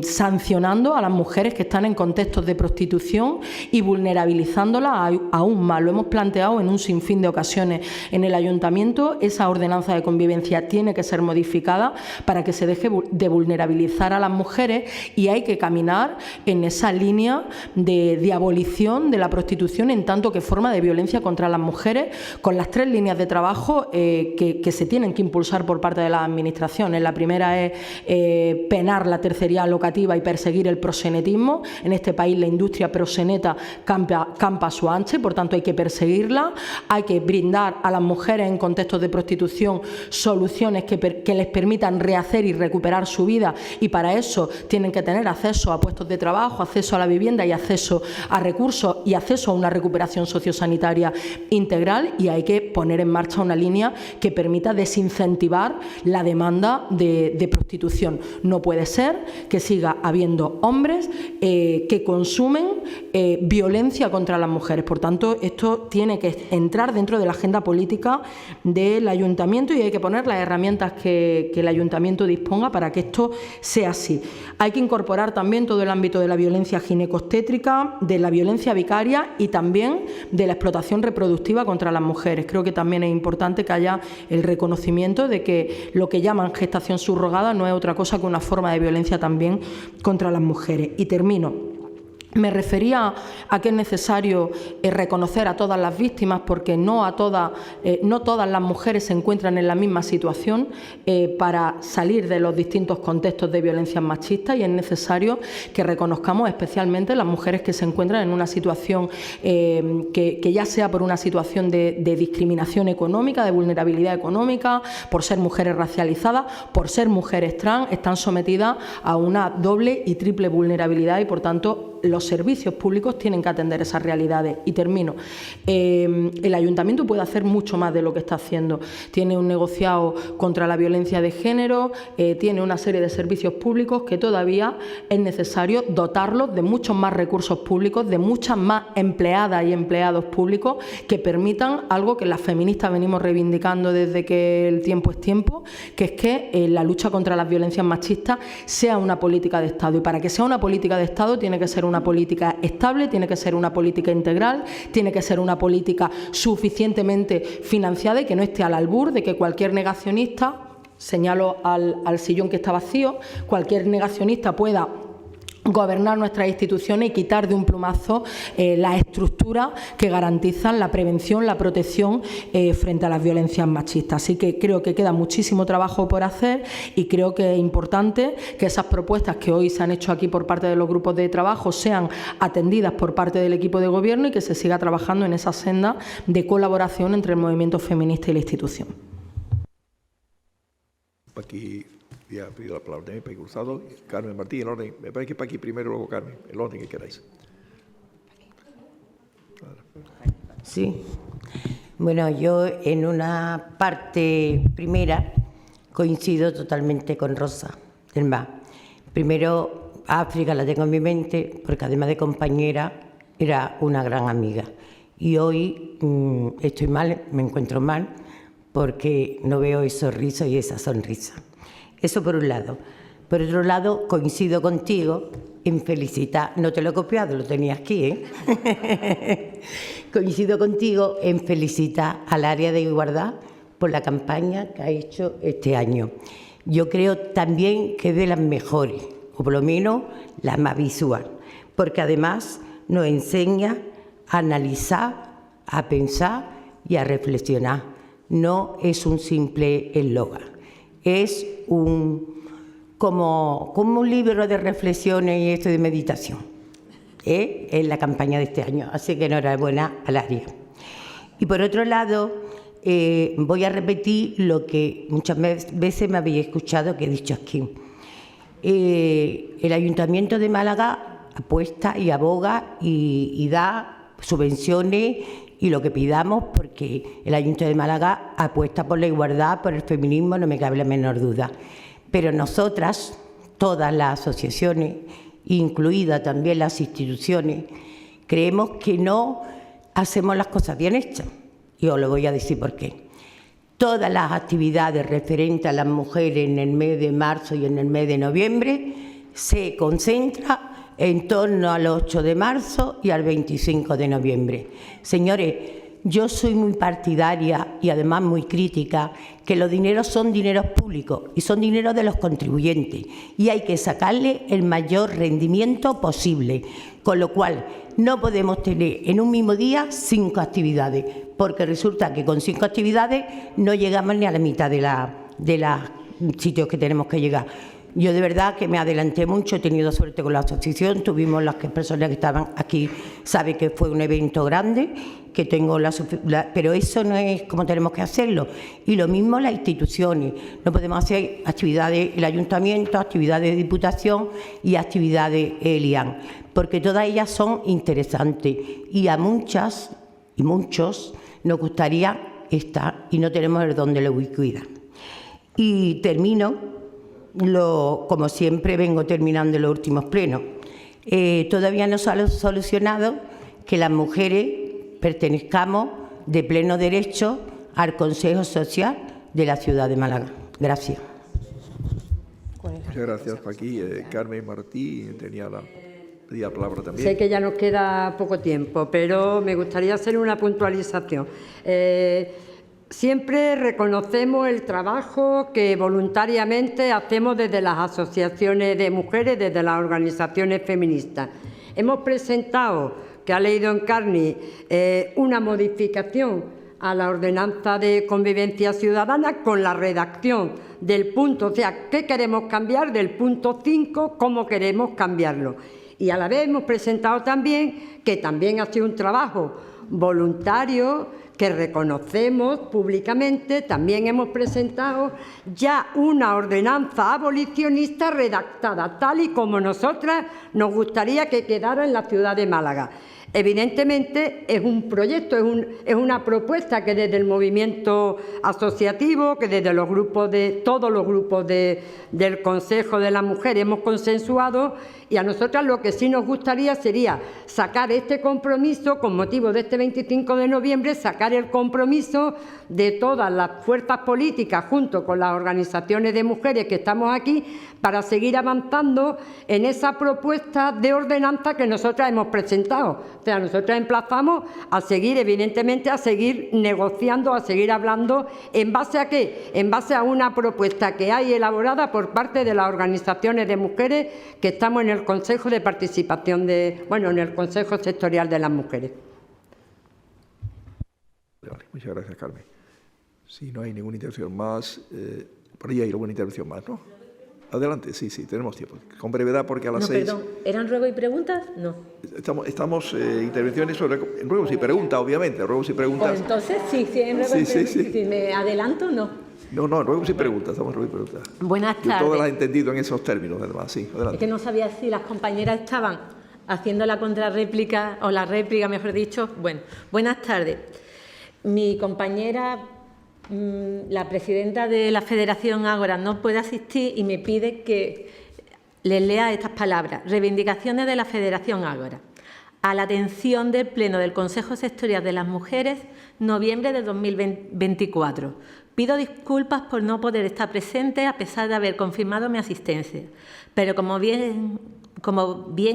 sancionando a las mujeres que están en contextos de prostitución y vulnerabilizándolas aún más. Lo hemos planteado en un sinfín de ocasiones en el Ayuntamiento. Esa ordenanza de convivencia tiene que ser modificada para que se deje de vulnerabilizar a las mujeres, y hay que caminar en esa línea de abolición de la prostitución en tanto que forma de violencia contra las mujeres, con las 3 líneas de trabajo que se tienen que impulsar por parte de las administraciones. La primera es penar la tercería locativa y perseguir el proxenetismo. En este país la industria proxeneta campa a su ancha, por tanto hay que perseguirla. Hay que brindar a las mujeres en contextos de prostitución soluciones que les permitan rehacer y recuperar su vida, y para eso tienen que tener acceso a puestos de trabajo, acceso a la vivienda y acceso a recursos y acceso a una recuperación sociosanitaria integral, y hay que poner en marcha una línea que permita desincentivar la demanda de prostitución. No puede ser que siga habiendo hombres que consumen violencia contra las mujeres. Por tanto, esto tiene que entrar dentro de la agenda política del Ayuntamiento y hay que poner las herramientas que el Ayuntamiento disponga para que esto sea así. Hay que incorporar también todo el ámbito de la violencia ginecobstétrica, de la violencia vicaria y también de la explotación reproductiva contra las mujeres. Creo que también es importante que haya el reconocimiento de que lo que llaman gestación subrogada no es otra cosa que una forma de violencia también contra las mujeres. Y termino. Me refería a que es necesario reconocer a todas las víctimas, porque no todas las mujeres se encuentran en la misma situación para salir de los distintos contextos de violencia machista, y es necesario que reconozcamos especialmente las mujeres que se encuentran en una situación que ya sea por una situación de discriminación económica, de vulnerabilidad económica, por ser mujeres racializadas, por ser mujeres trans, están sometidas a una doble y triple vulnerabilidad, y por tanto los servicios públicos tienen que atender esas realidades. Y termino. El Ayuntamiento puede hacer mucho más de lo que está haciendo. Tiene un negociado contra la violencia de género, tiene una serie de servicios públicos que todavía es necesario dotarlos de muchos más recursos públicos, de muchas más empleadas y empleados públicos que permitan algo que las feministas venimos reivindicando desde que el tiempo es tiempo, que es que la lucha contra las violencias machistas sea una política de Estado. Y para que sea una política de Estado tiene que ser una política estable, tiene que ser una política integral, tiene que ser una política suficientemente financiada y que no esté al albur de que cualquier negacionista, señalo al sillón que está vacío, cualquier negacionista pueda gobernar nuestras instituciones y quitar de un plumazo las estructuras que garantizan la prevención, la protección frente a las violencias machistas. Así que creo que queda muchísimo trabajo por hacer y creo que es importante que esas propuestas que hoy se han hecho aquí por parte de los grupos de trabajo sean atendidas por parte del equipo de gobierno y que se siga trabajando en esa senda de colaboración entre el movimiento feminista y la institución. Aquí ya he pedido la palabra también, Paqui Cruzado, Carmen Martín, el orden. Me parece que Paqui primero, luego Carmen, el orden que queráis. Sí. Bueno, yo en una parte primera coincido totalmente con Rosa del Mar. Primero, África la tengo en mi mente porque además de compañera era una gran amiga. Y hoy estoy mal, me encuentro mal porque no veo esos rizos y esa sonrisa. Eso por un lado. Por otro lado, coincido contigo en felicitar, no te lo he copiado, lo tenías aquí, ¿eh? Coincido contigo en felicitar al área de igualdad por la campaña que ha hecho este año. Yo creo también que es de las mejores, o por lo menos la más visual, porque además nos enseña a analizar, a pensar y a reflexionar. No es un simple eslogan, es como un libro de reflexiones y esto de meditación, en la campaña de este año. Así que enhorabuena al área. Y por otro lado, voy a repetir lo que muchas veces me habéis escuchado que he dicho aquí. El Ayuntamiento de Málaga apuesta y aboga y da subvenciones y lo que pidamos, porque el Ayuntamiento de Málaga apuesta por la igualdad, por el feminismo, no me cabe la menor duda. Pero nosotras, todas las asociaciones, incluidas también las instituciones, creemos que no hacemos las cosas bien hechas. Y os lo voy a decir por qué. Todas las actividades referentes a las mujeres en el mes de marzo y en el mes de noviembre se concentran en torno al 8 de marzo y al 25 de noviembre. Señores, yo soy muy partidaria y además muy crítica que los dineros son dineros públicos y son dineros de los contribuyentes y hay que sacarle el mayor rendimiento posible, con lo cual no podemos tener en un mismo día 5 actividades, porque resulta que con 5 actividades no llegamos ni a la mitad de los sitios que tenemos que llegar. Yo de verdad que me adelanté mucho, he tenido suerte con la asociación, tuvimos las personas que estaban aquí, sabe que fue un evento grande, que tengo pero eso no es como tenemos que hacerlo. Y lo mismo las instituciones, no podemos hacer actividades el ayuntamiento, actividades de diputación y actividades ELIAN, porque todas ellas son interesantes y a muchas y muchos nos gustaría estar y no tenemos el don de la ubicuidad. Y termino. Como siempre vengo terminando los últimos plenos. Todavía no se ha solucionado que las mujeres pertenezcamos de pleno derecho al Consejo Social de la ciudad de Málaga. Gracias. Muchas gracias, Paqui. Carmen Martí tenía la palabra también. Sé que ya nos queda poco tiempo, pero me gustaría hacer una puntualización. Siempre reconocemos el trabajo que voluntariamente hacemos desde las asociaciones de mujeres, desde las organizaciones feministas. Hemos presentado, que ha leído Encarni, una modificación a la ordenanza de convivencia ciudadana con la redacción del punto, o sea, ¿qué queremos cambiar? Del punto 5, ¿cómo queremos cambiarlo? Y a la vez hemos presentado también, que también ha sido un trabajo voluntario, que reconocemos públicamente, también hemos presentado ya una ordenanza abolicionista redactada tal y como nosotras nos gustaría que quedara en la ciudad de Málaga. Evidentemente es un proyecto, es una propuesta que desde el movimiento asociativo, que desde los grupos todos los grupos del Consejo de la Mujer hemos consensuado, y a nosotras lo que sí nos gustaría sería sacar este compromiso con motivo de este 25 de noviembre, sacar destacar el compromiso de todas las fuerzas políticas junto con las organizaciones de mujeres que estamos aquí para seguir avanzando en esa propuesta de ordenanza que nosotras hemos presentado. O sea, nosotras emplazamos a seguir, evidentemente, a seguir negociando, a seguir hablando. ¿En base a qué? En base a una propuesta que hay elaborada por parte de las organizaciones de mujeres que estamos en el Consejo de Participación en el Consejo Sectorial de las Mujeres. Vale, muchas gracias, Carmen. Si no hay ninguna intervención más, por ahí hay alguna intervención más, ¿no? Adelante, sí, tenemos tiempo. Con brevedad, porque a las 6... Perdón, ¿eran ruegos y preguntas? No. Estamos intervenciones sobre ruegos y preguntas, obviamente, ruegos y preguntas. Pues entonces, en ruegos y preguntas. Si me adelanto, no. No, ruegos y preguntas, estamos ruegos y preguntas. Buenas tardes. Yo todas las he entendido en esos términos, además, sí, adelante. Es que no sabía si las compañeras estaban haciendo la contrarréplica, o la réplica, mejor dicho. Bueno, buenas tardes. Mi compañera, la presidenta de la Federación Ágora, no puede asistir y me pide que les lea estas palabras. Reivindicaciones de la Federación Ágora. A la atención del Pleno del Consejo Sectorial de las Mujeres, noviembre de 2024. Pido disculpas por no poder estar presente a pesar de haber confirmado mi asistencia, pero como bien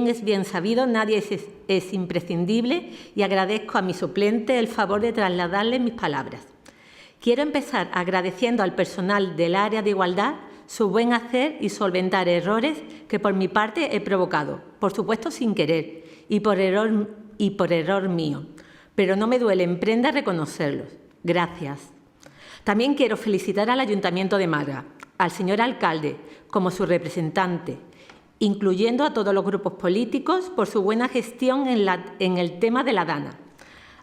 es bien sabido, nadie es imprescindible y agradezco a mi suplente el favor de trasladarle mis palabras. Quiero empezar agradeciendo al personal del área de igualdad su buen hacer y solventar errores que por mi parte he provocado, por supuesto sin querer y por error mío, pero no me duele en prenda reconocerlos. Gracias. También quiero felicitar al Ayuntamiento de Málaga, al señor alcalde como su representante, incluyendo a todos los grupos políticos por su buena gestión en el tema de la DANA.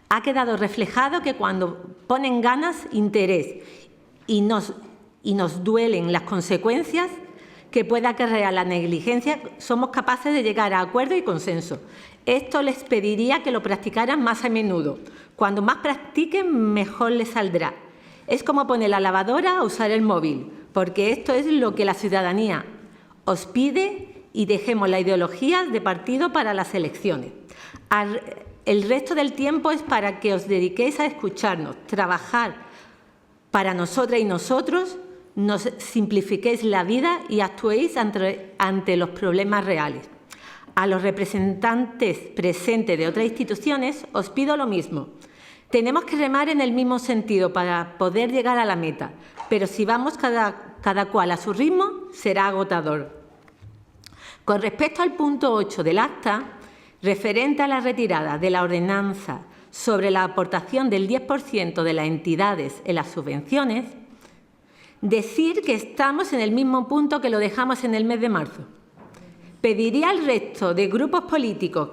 Ha quedado reflejado que cuando ponen ganas, interés y nos duelen las consecuencias que pueda acarrear la negligencia, somos capaces de llegar a acuerdo y consenso. Esto les pediría que lo practicaran más a menudo. Cuando más practiquen, mejor les saldrá. Es como poner la lavadora o usar el móvil, porque esto es lo que la ciudadanía os pide y dejemos la ideología de partido para las elecciones. El resto del tiempo es para que os dediquéis a escucharnos, trabajar para nosotras y nosotros, nos simplifiquéis la vida y actuéis ante los problemas reales. A los representantes presentes de otras instituciones os pido lo mismo. Tenemos que remar en el mismo sentido para poder llegar a la meta, pero si vamos cada cual a su ritmo, será agotador. Con respecto al punto 8 del acta, referente a la retirada de la ordenanza sobre la aportación del 10% de las entidades en las subvenciones, decir que estamos en el mismo punto que lo dejamos en el mes de marzo. Pediría al resto de grupos políticos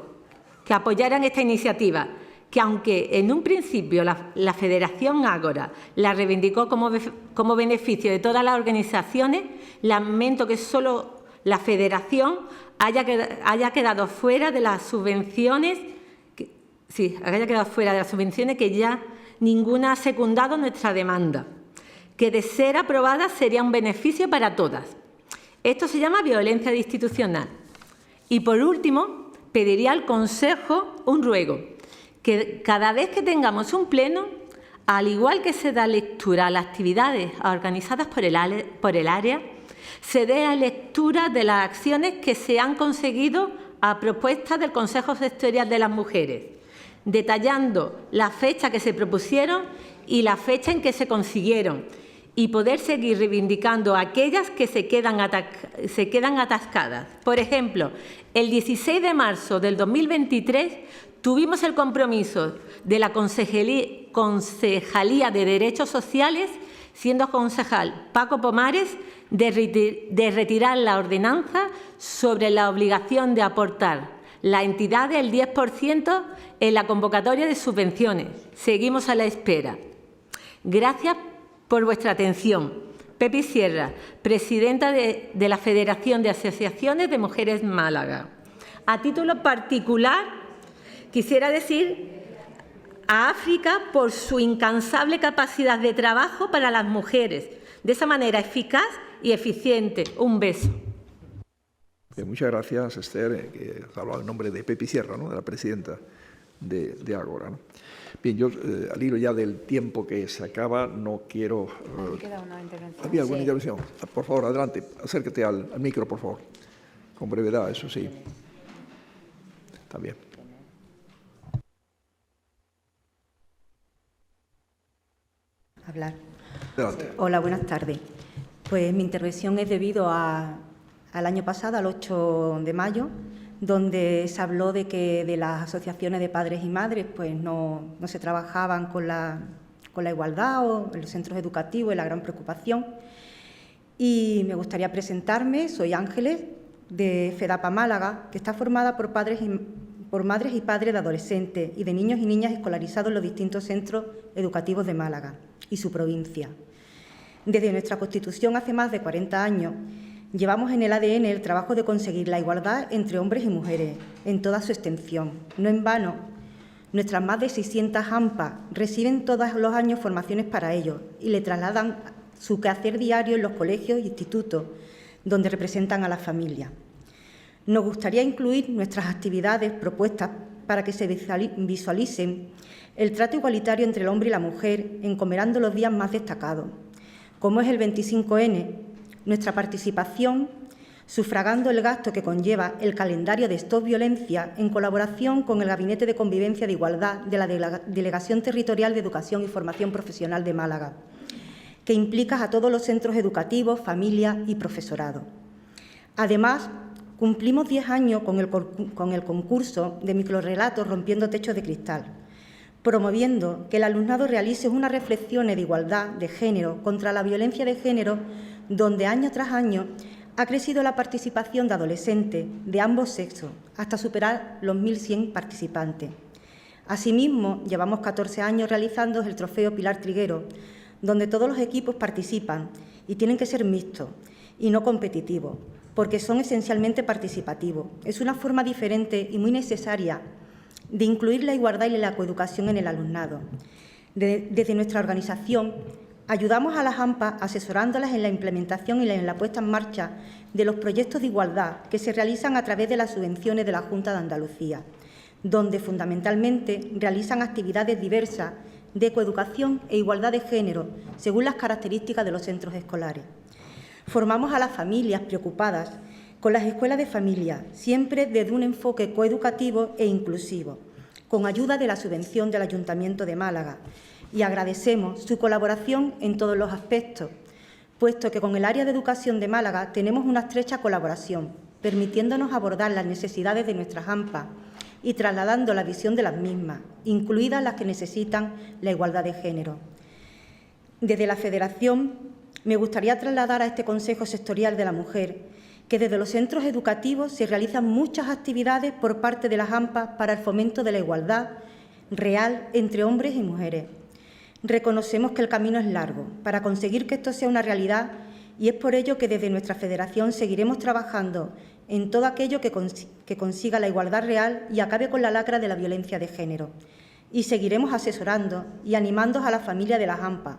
que apoyaran esta iniciativa, que aunque en un principio la Federación Ágora la reivindicó como beneficio de todas las organizaciones, lamento que solo la Federación haya quedado fuera de las subvenciones, que ya ninguna ha secundado nuestra demanda, que de ser aprobada sería un beneficio para todas. Esto se llama violencia institucional. Y por último, pediría al Consejo un ruego, que cada vez que tengamos un pleno, al igual que se da lectura a las actividades organizadas por el área, se dé la lectura de las acciones que se han conseguido a propuesta del Consejo Sectorial de las Mujeres, detallando la fecha que se propusieron y la fecha en que se consiguieron, y poder seguir reivindicando aquellas que se quedan atascadas. Por ejemplo, el 16 de marzo del 2023 tuvimos el compromiso de la Concejalía de Derechos Sociales, siendo concejal Paco Pomares, de retirar la ordenanza sobre la obligación de aportar la entidad del 10% en la convocatoria de subvenciones. Seguimos a la espera. Gracias por vuestra atención. Pepi Sierra, presidenta de la Federación de Asociaciones de Mujeres Málaga. A título particular, quisiera decir a África por su incansable capacidad de trabajo para las mujeres, de esa manera eficaz y eficiente. Un beso. Muchas gracias, Esther, que has hablado en nombre de Pepi Sierra, ¿no?, de la presidenta de Ágora, ¿no? Bien, yo al hilo ya del tiempo que se acaba, no quiero... Queda una intervención. ¿Había alguna intervención? Por favor, adelante, acércate al micro, por favor. Con brevedad, eso sí. Está bien. Hablar. Adelante. Hola, buenas tardes. Pues mi intervención es debido al año pasado, al 8 de mayo, donde se habló de que de las asociaciones de padres y madres pues no se trabajaban con la igualdad o en los centros educativos, es la gran preocupación. Y me gustaría presentarme, soy Ángeles, de FEDAPA Málaga, que está formada por madres y padres de adolescentes y de niños y niñas escolarizados en los distintos centros educativos de Málaga y su provincia. Desde nuestra Constitución hace más de 40 años llevamos en el ADN el trabajo de conseguir la igualdad entre hombres y mujeres en toda su extensión. No en vano, nuestras más de 600 AMPAs reciben todos los años formaciones para ello y le trasladan su quehacer diario en los colegios e institutos donde representan a la familia. Nos gustaría incluir nuestras actividades propuestas para que se visualicen el trato igualitario entre el hombre y la mujer, encomendando los días más destacados, como es el 25N, nuestra participación sufragando el gasto que conlleva el calendario de Stop Violencia en colaboración con el Gabinete de Convivencia de Igualdad de la Delegación Territorial de Educación y Formación Profesional de Málaga, que implica a todos los centros educativos, familias y profesorado. Además, cumplimos 10 años con el concurso de microrrelatos Rompiendo Techos de Cristal, promoviendo que el alumnado realice unas reflexiones de igualdad de género contra la violencia de género, donde año tras año ha crecido la participación de adolescentes de ambos sexos, hasta superar los 1.100 participantes. Asimismo, llevamos 14 años realizando el Trofeo Pilar Triguero, donde todos los equipos participan y tienen que ser mixtos y no competitivos, porque son esencialmente participativos. Es una forma diferente y muy necesaria de incluir la igualdad y la coeducación en el alumnado. Desde nuestra organización, ayudamos a las AMPAs asesorándolas en la implementación y en la puesta en marcha de los proyectos de igualdad que se realizan a través de las subvenciones de la Junta de Andalucía, donde fundamentalmente realizan actividades diversas de coeducación e igualdad de género, según las características de los centros escolares. Formamos a las familias preocupadas con las escuelas de familia, siempre desde un enfoque coeducativo e inclusivo, con ayuda de la subvención del Ayuntamiento de Málaga, y agradecemos su colaboración en todos los aspectos, puesto que con el área de educación de Málaga tenemos una estrecha colaboración, permitiéndonos abordar las necesidades de nuestras AMPAs y trasladando la visión de las mismas, incluidas las que necesitan la igualdad de género. Desde la Federación, me gustaría trasladar a este Consejo Sectorial de la Mujer que desde los centros educativos se realizan muchas actividades por parte de las AMPAs para el fomento de la igualdad real entre hombres y mujeres. Reconocemos que el camino es largo para conseguir que esto sea una realidad y es por ello que desde nuestra Federación seguiremos trabajando en todo aquello que consiga la igualdad real y acabe con la lacra de la violencia de género. Y seguiremos asesorando y animando a la familia de las AMPAs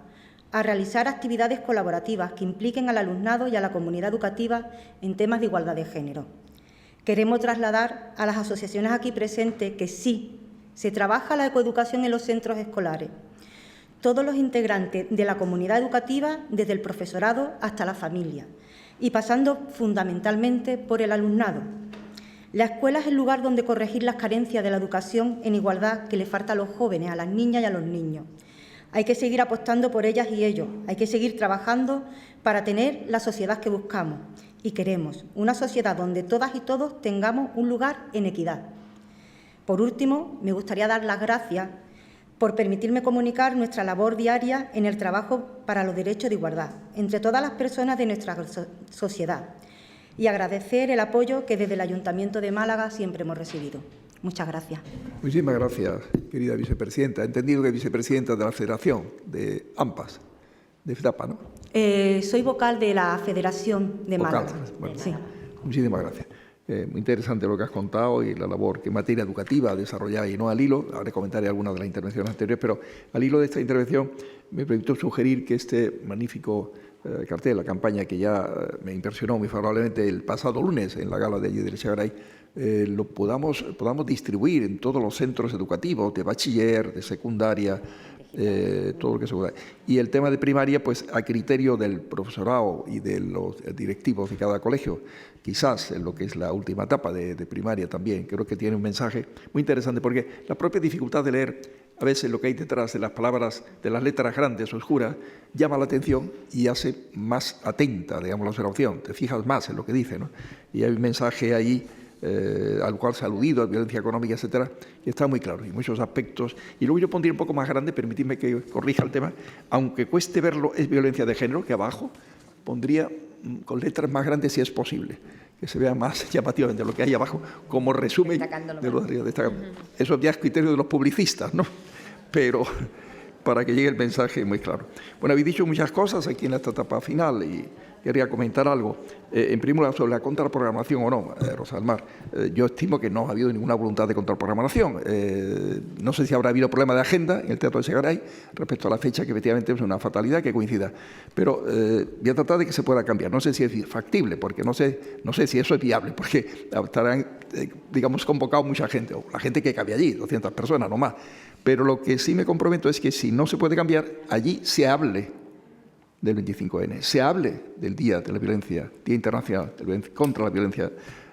a realizar actividades colaborativas que impliquen al alumnado y a la comunidad educativa en temas de igualdad de género. Queremos trasladar a las asociaciones aquí presentes que sí, se trabaja la coeducación en los centros escolares. Todos los integrantes de la comunidad educativa, desde el profesorado hasta la familia, y pasando fundamentalmente por el alumnado. La escuela es el lugar donde corregir las carencias de la educación en igualdad que le falta a los jóvenes, a las niñas y a los niños. Hay que seguir apostando por ellas y ellos, hay que seguir trabajando para tener la sociedad que buscamos y queremos, una sociedad donde todas y todos tengamos un lugar en equidad. Por último, me gustaría dar las gracias por permitirme comunicar nuestra labor diaria en el trabajo para los derechos de igualdad entre todas las personas de nuestra sociedad y agradecer el apoyo que desde el Ayuntamiento de Málaga siempre hemos recibido. Muchas gracias. Muchísimas gracias, querida vicepresidenta. He entendido que es vicepresidenta de la Federación de AMPAs, de FEDAPA, ¿no? Soy vocal de la Federación de Málaga. Bueno, sí. Muchísimas gracias. Muy interesante lo que has contado y la labor que en materia educativa desarrolláis, y no al hilo, ahora comentaré algunas de las intervenciones anteriores, pero al hilo de esta intervención me permito sugerir que este magnífico cartel, la campaña que ya me impresionó muy favorablemente el pasado lunes en la gala de allí del Echegaray, lo podamos distribuir en todos los centros educativos, de bachiller, de secundaria, todo lo que se pueda. Y el tema de primaria, pues a criterio del profesorado y de los directivos de cada colegio, quizás en lo que es la última etapa de primaria también, creo que tiene un mensaje muy interesante, porque la propia dificultad de leer, a veces lo que hay detrás de las palabras, de las letras grandes, oscuras, llama la atención y hace más atenta, digamos, la observación, te fijas más en lo que dice, ¿no? Y hay un mensaje ahí al cual se ha aludido, a violencia económica, etcétera, que está muy claro, y muchos aspectos. Y luego yo pondría un poco más grande, permitidme que corrija el tema, aunque cueste verlo, es violencia de género, que abajo pondría con letras más grandes si es posible, que se vea más llamativamente lo que hay abajo, como resumen de lo de arriba. Eso ya es criterio de los publicistas, ¿no? Pero para que llegue el mensaje muy claro. Bueno, habéis dicho muchas cosas aquí en esta etapa final y quería comentar algo. En primer lugar, sobre la contraprogramación o no, Rosa del Mar. Yo estimo que no ha habido ninguna voluntad de contraprogramación. No sé si habrá habido problema de agenda en el Teatro de Segaray respecto a la fecha, que efectivamente es una fatalidad que coincida. Pero voy a tratar de que se pueda cambiar. No sé si es factible, porque no sé si eso es viable, porque estarán, digamos, convocado mucha gente, o la gente que cabe allí, 200 personas, no más. Pero lo que sí me comprometo es que si no se puede cambiar, allí se hable del 25N, se hable del Día de la Violencia, Día Internacional contra la Violencia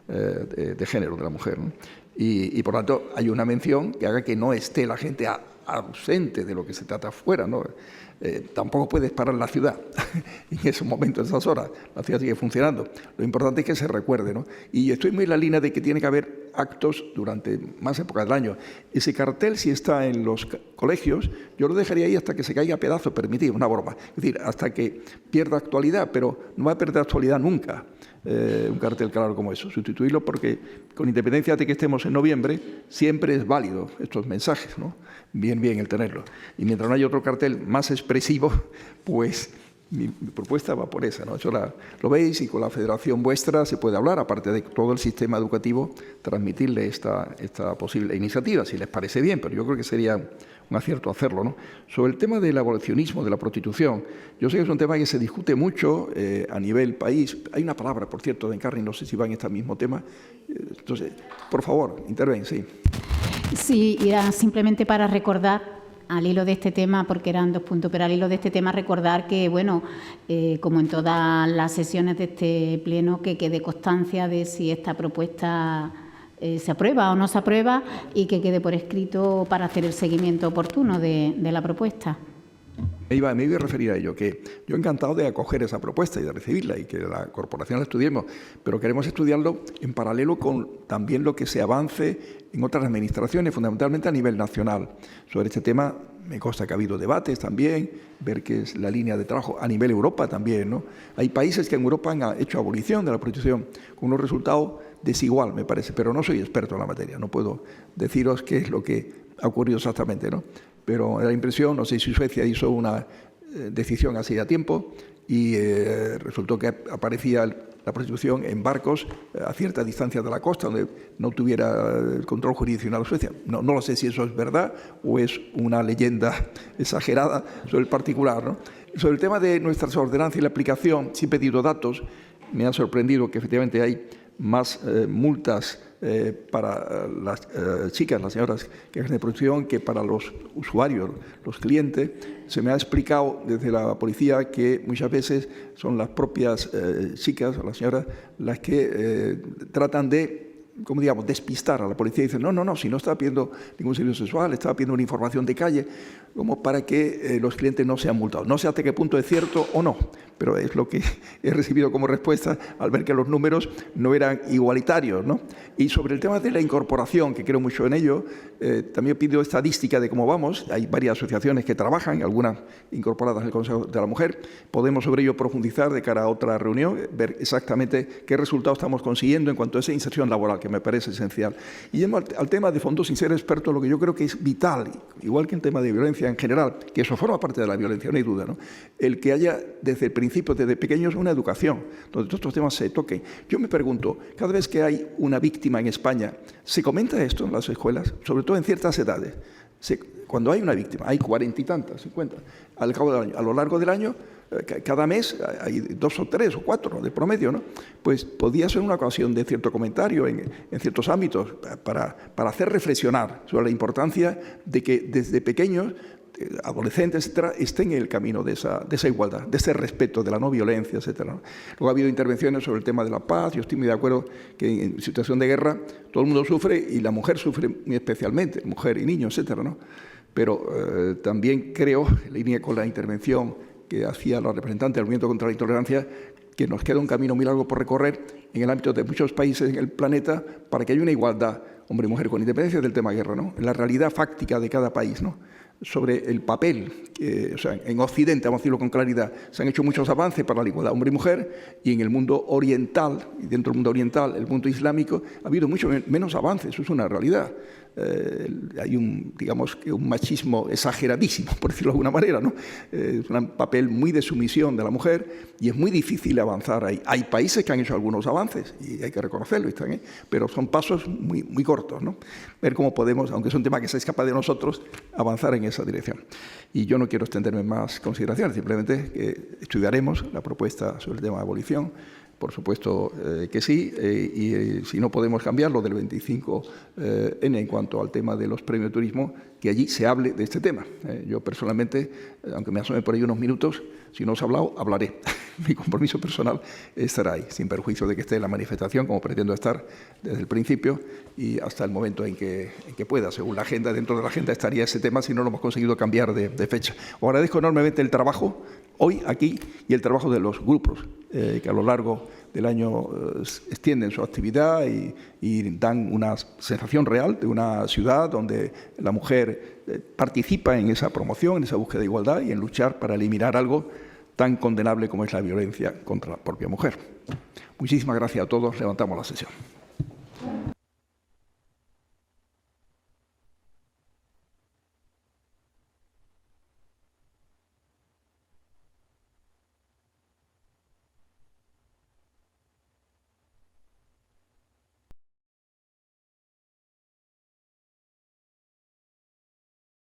de Género de la Mujer, ¿no? Y por tanto hay una mención que haga que no esté la gente ausente de lo que se trata afuera, ¿no? Tampoco puedes parar la ciudad en esos momentos, en esas horas. La ciudad sigue funcionando. Lo importante es que se recuerde, ¿no? Y estoy muy en la línea de que tiene que haber actos durante más épocas del año. Ese cartel, si está en los colegios, yo lo dejaría ahí hasta que se caiga a pedazos, permitir una broma. Es decir, hasta que pierda actualidad, pero no va a perder actualidad nunca. Un cartel claro como eso, sustituirlo, porque con independencia de que estemos en noviembre, siempre es válido estos mensajes, ¿no? Bien el tenerlo. Y mientras no haya otro cartel más expresivo, pues mi propuesta va por esa, ¿no? Eso lo veis, y con la federación vuestra se puede hablar, aparte de todo el sistema educativo, transmitirle esta posible iniciativa, si les parece bien, pero yo creo que sería un acierto hacerlo, ¿no? Sobre el tema del abolicionismo, de la prostitución, yo sé que es un tema que se discute mucho a nivel país. Hay una palabra, por cierto, de Encarni, no sé si va en este mismo tema. Entonces, por favor, interven, sí. Sí, era simplemente para recordar, al hilo de este tema, porque eran 2 puntos, pero al hilo de este tema recordar que, bueno, como en todas las sesiones de este pleno, que quede constancia de si esta propuesta se aprueba o no se aprueba, y que quede por escrito para hacer el seguimiento oportuno de la propuesta. Me iba a referir a ello, que yo encantado de acoger esa propuesta y de recibirla y que la corporación la estudiemos, pero queremos estudiarlo en paralelo con también lo que se avance en otras administraciones, fundamentalmente a nivel nacional. Sobre este tema me consta que ha habido debates también, ver qué es la línea de trabajo a nivel Europa también, ¿no? Hay países que en Europa han hecho abolición de la prostitución con unos resultados desigual, me parece, pero no soy experto en la materia, no puedo deciros qué es lo que ha ocurrido exactamente, ¿no? Pero la impresión, no sé si Suecia hizo una decisión así a tiempo y resultó que aparecía la prostitución en barcos a cierta distancia de la costa, donde no tuviera el control jurisdiccional de Suecia. No lo sé si eso es verdad o es una leyenda exagerada sobre el particular, ¿no? Sobre el tema de nuestras ordenanzas y la aplicación, sí he pedido datos. Me ha sorprendido que efectivamente hay más multas para las chicas, las señoras que ejercen prostitución, que para los usuarios, los clientes. Se me ha explicado desde la policía que muchas veces son las propias chicas o las señoras las que tratan de, como digamos, despistar a la policía y dicen, no, si no estaba pidiendo ningún servicio sexual, estaba pidiendo una información de calle, como para que los clientes no sean multados. No sé hasta qué punto es cierto o no, pero es lo que he recibido como respuesta al ver que los números no eran igualitarios, ¿no? Y sobre el tema de la incorporación, que creo mucho en ello, también pido estadística de cómo vamos. Hay varias asociaciones que trabajan, algunas incorporadas en el Consejo de la Mujer. Podemos sobre ello profundizar de cara a otra reunión, ver exactamente qué resultados estamos consiguiendo en cuanto a esa inserción laboral, que me parece esencial. Y yendo al tema de fondo, sin ser experto, lo que yo creo que es vital, igual que en tema de violencia en general, que eso forma parte de la violencia, no hay duda, ¿no? El que haya desde el principio, desde pequeños, una educación donde todos estos temas se toquen. Yo me pregunto, cada vez que hay una víctima en España, ¿se comenta esto en las escuelas? Sobre todo en ciertas edades. cuando hay una víctima, hay 40 y tantas, 50, al cabo del año, a lo largo del año, cada mes hay 2 o 3 o 4 de promedio, ¿no? Pues podía ser una ocasión de cierto comentario en ciertos ámbitos para hacer reflexionar sobre la importancia de que desde pequeños, adolescentes, etcétera, estén en el camino de esa igualdad, de ese respeto, de la no violencia, etcétera, ¿no? Luego ha habido intervenciones sobre el tema de la paz. Yo estoy muy de acuerdo que en situación de guerra todo el mundo sufre y la mujer sufre muy especialmente, mujer y niños, etcétera, ¿no? Pero también creo, en línea con la intervención que hacía la representante del Movimiento contra la Intolerancia, que nos queda un camino muy largo por recorrer en el ámbito de muchos países en el planeta para que haya una igualdad hombre y mujer, con independencia del tema guerra, ¿no? En la realidad fáctica de cada país, ¿no? Sobre el papel, o sea, en Occidente, vamos a decirlo con claridad, se han hecho muchos avances para la igualdad hombre y mujer, y en el mundo oriental, y dentro del mundo oriental, el mundo islámico, ha habido mucho menos avances, eso es una realidad. Hay digamos que un machismo exageradísimo, por decirlo de alguna manera, ¿no? Es un papel muy de sumisión de la mujer y es muy difícil avanzar ahí. Hay países que han hecho algunos avances y hay que reconocerlo, pero son pasos muy, muy cortos, ¿no? Ver cómo podemos, aunque es un tema que se escapa de nosotros, avanzar en esa dirección. Y yo no quiero extenderme más consideraciones, simplemente que estudiaremos la propuesta sobre el tema de abolición. Por supuesto que sí, y si no podemos cambiarlo del 25N en cuanto al tema de los premios de turismo, que allí se hable de este tema. Yo personalmente, aunque me asome por ahí unos minutos, si no os he hablado, hablaré. Mi compromiso personal estará ahí, sin perjuicio de que esté en la manifestación, como pretendo estar desde el principio, y hasta el momento en que pueda. Según la agenda, dentro de la agenda estaría ese tema si no lo hemos conseguido cambiar de fecha. Os agradezco enormemente el trabajo hoy aquí y el trabajo de los grupos que a lo largo del año extienden su actividad y dan una sensación real de una ciudad donde la mujer participa en esa promoción, en esa búsqueda de igualdad y en luchar para eliminar algo tan condenable como es la violencia contra la propia mujer. Muchísimas gracias a todos. Levantamos la sesión.